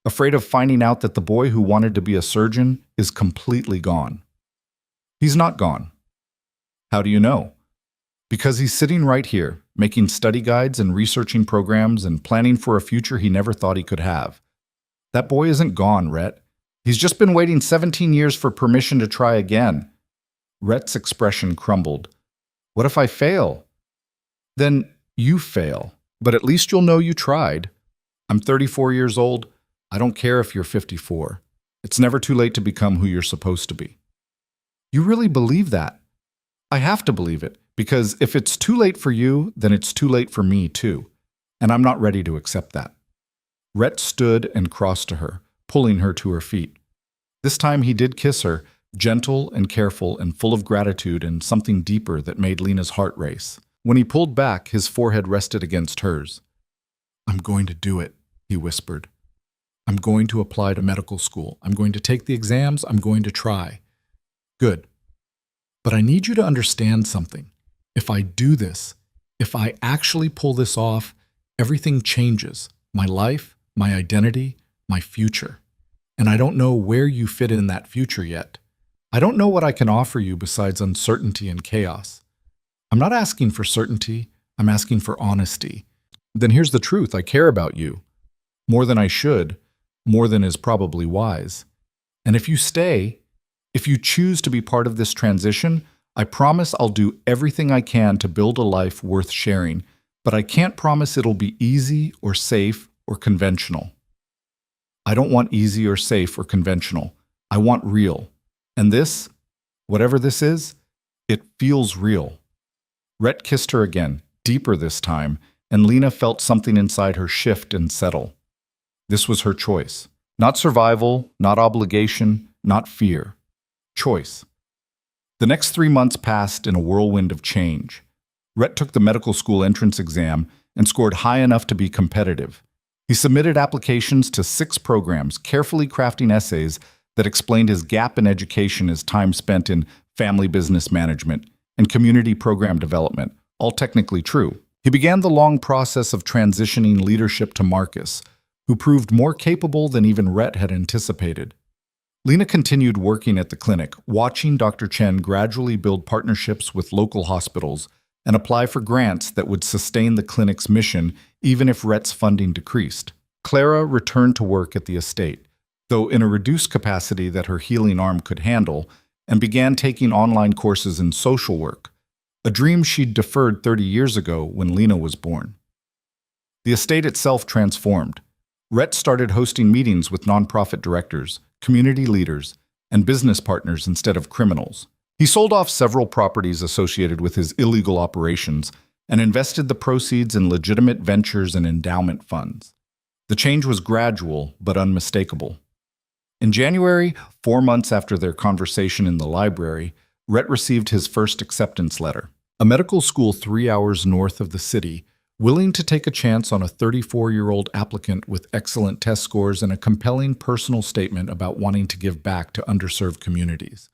Afraid of finding out that the boy who wanted to be a surgeon is completely gone. He's not gone. How do you know? Because he's sitting right here, making study guides and researching programs and planning for a future he never thought he could have. That boy isn't gone, Rhett. He's just been waiting 17 years for permission to try again. Rhett's expression crumbled. What if I fail? Then you fail, but at least you'll know you tried. I'm 34 years old. I don't care if you're 54. It's never too late to become who you're supposed to be. You really believe that? I have to believe it, because if it's too late for you, then it's too late for me too. And I'm not ready to accept that. Rhett stood and crossed to her, pulling her to her feet. This time he did kiss her, gentle and careful and full of gratitude and something deeper that made Lena's heart race. When he pulled back, his forehead rested against hers. I'm going to do it, he whispered. I'm going to apply to medical school. I'm going to take the exams. I'm going to try. Good. But I need you to understand something. If I do this, if I actually pull this off, everything changes. My life, my identity, my future. And I don't know where you fit in that future yet. I don't know what I can offer you besides uncertainty and chaos. I'm not asking for certainty. I'm asking for honesty. Then here's the truth. I care about you. More than I should. More than is probably wise. And if you stay, if you choose to be part of this transition, I promise I'll do everything I can to build a life worth sharing, but I can't promise it'll be easy or safe or conventional. I don't want easy or safe or conventional. I want real. And this, whatever this is, it feels real. Rhett kissed her again, deeper this time, and Lena felt something inside her shift and settle. This was her choice. Not survival, not obligation, not fear. Choice. The next 3 months passed in a whirlwind of change. Rhett took the medical school entrance exam and scored high enough to be competitive. He submitted applications to 6 programs, carefully crafting essays that explained his gap in education as time spent in family business management and community program development, all technically true. He began the long process of transitioning leadership to Marcus, who proved more capable than even Rhett had anticipated. Lena continued working at the clinic, watching Dr. Chen gradually build partnerships with local hospitals and apply for grants that would sustain the clinic's mission even if Rhett's funding decreased. Clara returned to work at the estate, though in a reduced capacity that her healing arm could handle, and began taking online courses in social work, a dream she'd deferred 30 years ago when Lena was born. The estate itself transformed. Rhett started hosting meetings with nonprofit directors, community leaders, and business partners instead of criminals. He sold off several properties associated with his illegal operations and invested the proceeds in legitimate ventures and endowment funds. The change was gradual but unmistakable. In January, 4 months after their conversation in the library, Rhett received his first acceptance letter. a medical school 3 hours north of the city, willing to take a chance on a 34-year-old applicant with excellent test scores and a compelling personal statement about wanting to give back to underserved communities.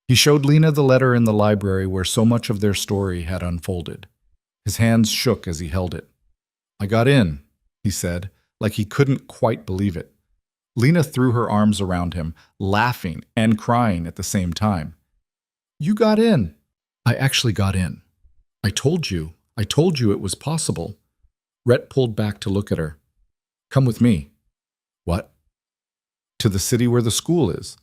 He showed Lena the letter in the library where so much of their story had unfolded. His hands shook as he held it. "I got in," he said, like he couldn't quite believe it. Lena threw her arms around him, laughing and crying at the same time. "You got in." "I actually got in. I told you it was possible." Rhett pulled back to look at her. "Come with me." "What?" "To the city where the school is.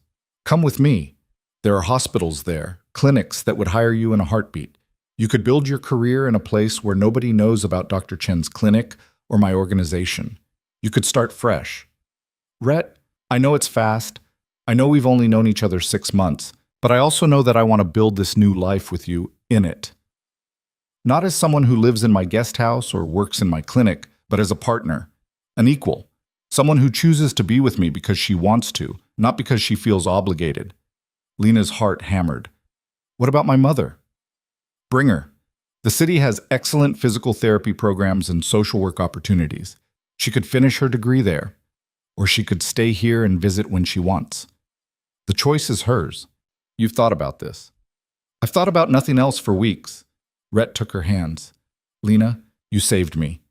Come with me. There are hospitals there, clinics that would hire you in a heartbeat. You could build your career in a place where nobody knows about Dr. Chen's clinic or my organization. You could start fresh." "Rhett, I know it's fast. I know we've only known each other 6 months, but I also know that I want to build this new life with you in it. Not as someone who lives in my guest house or works in my clinic, but as a partner, an equal, someone who chooses to be with me because she wants to, not because she feels obligated." Lena's heart hammered. "What about my mother?" "Bring her. The city has excellent physical therapy programs and social work opportunities. She could finish her degree there, or she could stay here and visit when she wants. The choice is hers. You've thought about this." "I've thought about nothing else for weeks." Rhett took her hands. "Lena, you saved me.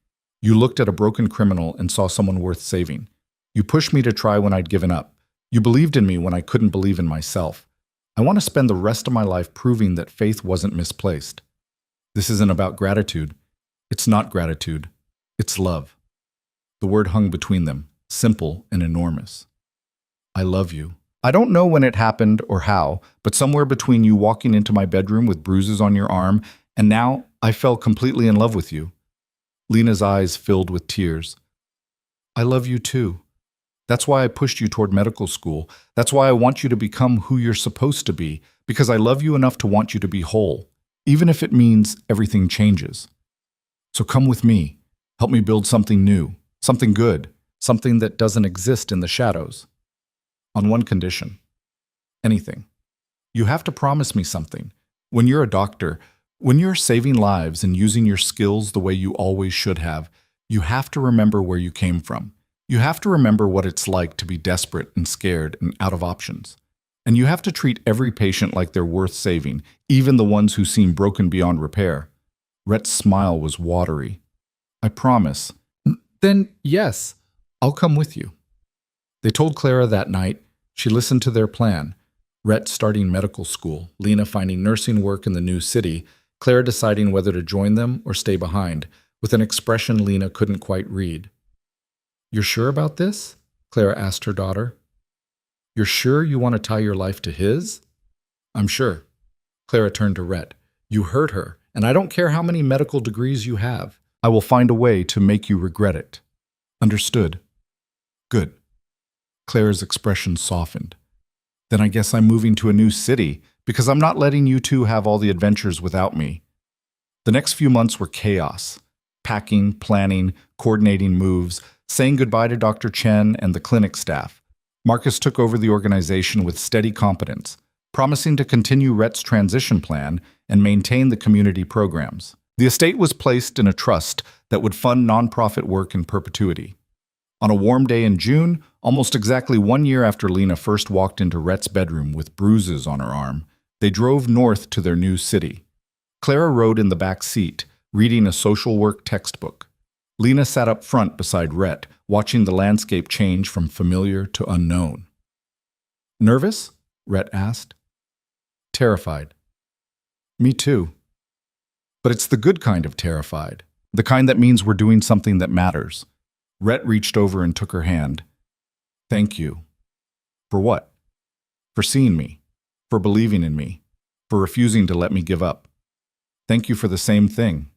You looked at a broken criminal and saw someone worth saving. You pushed me to try when I'd given up. You believed in me when I couldn't believe in myself. I want to spend the rest of my life proving that faith wasn't misplaced. This isn't about gratitude. It's not gratitude. It's love." The word hung between them, simple and enormous. "I love you. I don't know when it happened or how, but somewhere between you walking into my bedroom with bruises on your arm and now I fell completely in love with you." Lena's eyes filled with tears. "I love you too. That's why I pushed you toward medical school. That's why I want you to become who you're supposed to be, because I love you enough to want you to be whole, even if it means everything changes. So come with me. Help me build something new, something good, something that doesn't exist in the shadows. On one condition. Anything. You have to promise me something. When you're a doctor, when you're saving lives and using your skills the way you always should have, you have to remember where you came from. You have to remember what it's like to be desperate and scared and out of options. And you have to treat every patient like they're worth saving, even the ones who seem broken beyond repair." Rhett's smile was watery. "I promise." "Then, yes, I'll come with you." They told Clara that night. She listened to their plan. Rhett starting medical school, Lena finding nursing work in the new city, Clara deciding whether to join them or stay behind, with an expression Lena couldn't quite read. "You're sure about this?" Clara asked her daughter. "You're sure you want to tie your life to his?" "I'm sure." Clara turned to Rhett. "You hurt her, and I don't care how many medical degrees you have. I will find a way to make you regret it." "Understood." "Good." Clara's expression softened. "Then I guess I'm moving to a new city, because I'm not letting you two have all the adventures without me." The next few months were chaos. Packing, planning, coordinating moves, saying goodbye to Dr. Chen and the clinic staff. Marcus took over the organization with steady competence, promising to continue Rhett's transition plan and maintain the community programs. The estate was placed in a trust that would fund nonprofit work in perpetuity. On a warm day in June, almost exactly 1 year after Lena first walked into Rhett's bedroom with bruises on her arm, they drove north to their new city. Clara rode in the back seat, reading a social work textbook. Lena sat up front beside Rhett, watching the landscape change from familiar to unknown. "Nervous?" Rhett asked. "Terrified." "Me too. But it's the good kind of terrified, the kind that means we're doing something that matters." Rhett reached over and took her hand. "Thank you." "For what?" "For seeing me, for believing in me, for refusing to let me give up. Thank you for the same thing."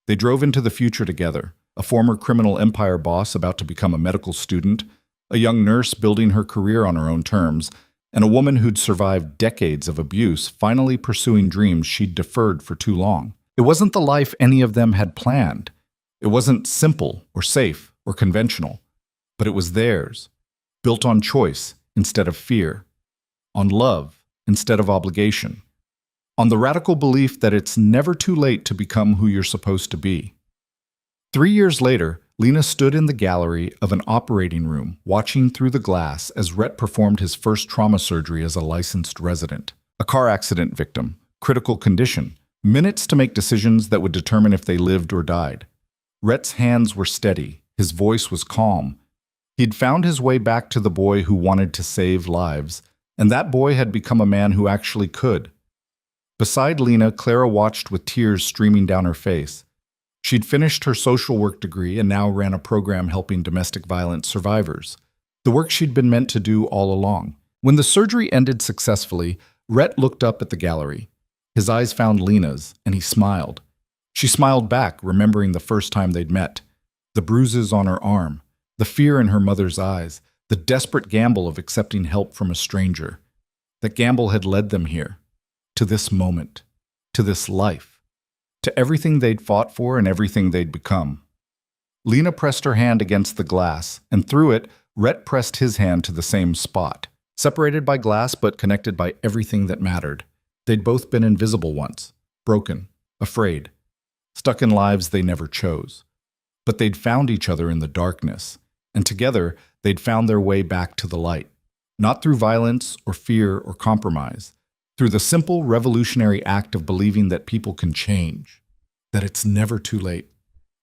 They drove into the future together, a former criminal empire boss about to become a medical student, a young nurse building her career on her own terms, and a woman who'd survived decades of abuse finally pursuing dreams she'd deferred for too long. It wasn't the life any of them had planned. It wasn't simple or safe or conventional, but it was theirs, built on choice instead of fear, on love instead of obligation, on the radical belief that it's never too late to become who you're supposed to be. 3 years later, Lena stood in the gallery of an operating room, watching through the glass as Rhett performed his first trauma surgery as a licensed resident. A car accident victim, critical condition, minutes to make decisions that would determine if they lived or died. Rhett's hands were steady, his voice was calm. He'd found his way back to the boy who wanted to save lives, and that boy had become a man who actually could. Beside Lena, Clara watched with tears streaming down her face. She'd finished her social work degree and now ran a program helping domestic violence survivors, the work she'd been meant to do all along. When the surgery ended successfully, Rhett looked up at the gallery. His eyes found Lena's, and he smiled. She smiled back, remembering the first time they'd met. The bruises on her arm, the fear in her mother's eyes, the desperate gamble of accepting help from a stranger. That gamble had led them here, to this moment, to this life, to everything they'd fought for and everything they'd become. Lena pressed her hand against the glass, and through it, Rhett pressed his hand to the same spot. Separated by glass but connected by everything that mattered. They'd both been invisible once, broken, afraid, stuck in lives they never chose. But they'd found each other in the darkness, and together they'd found their way back to the light, not through violence or fear or compromise, through the simple revolutionary act of believing that people can change, that it's never too late,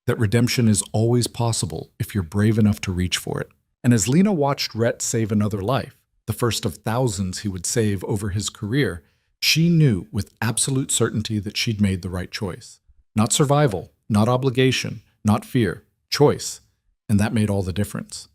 that redemption is always possible if you're brave enough to reach for it. And as Lena watched Rhett save another life, the first of thousands he would save over his career, she knew with absolute certainty that she'd made the right choice. Not survival, not obligation, not fear, choice. And that made all the difference.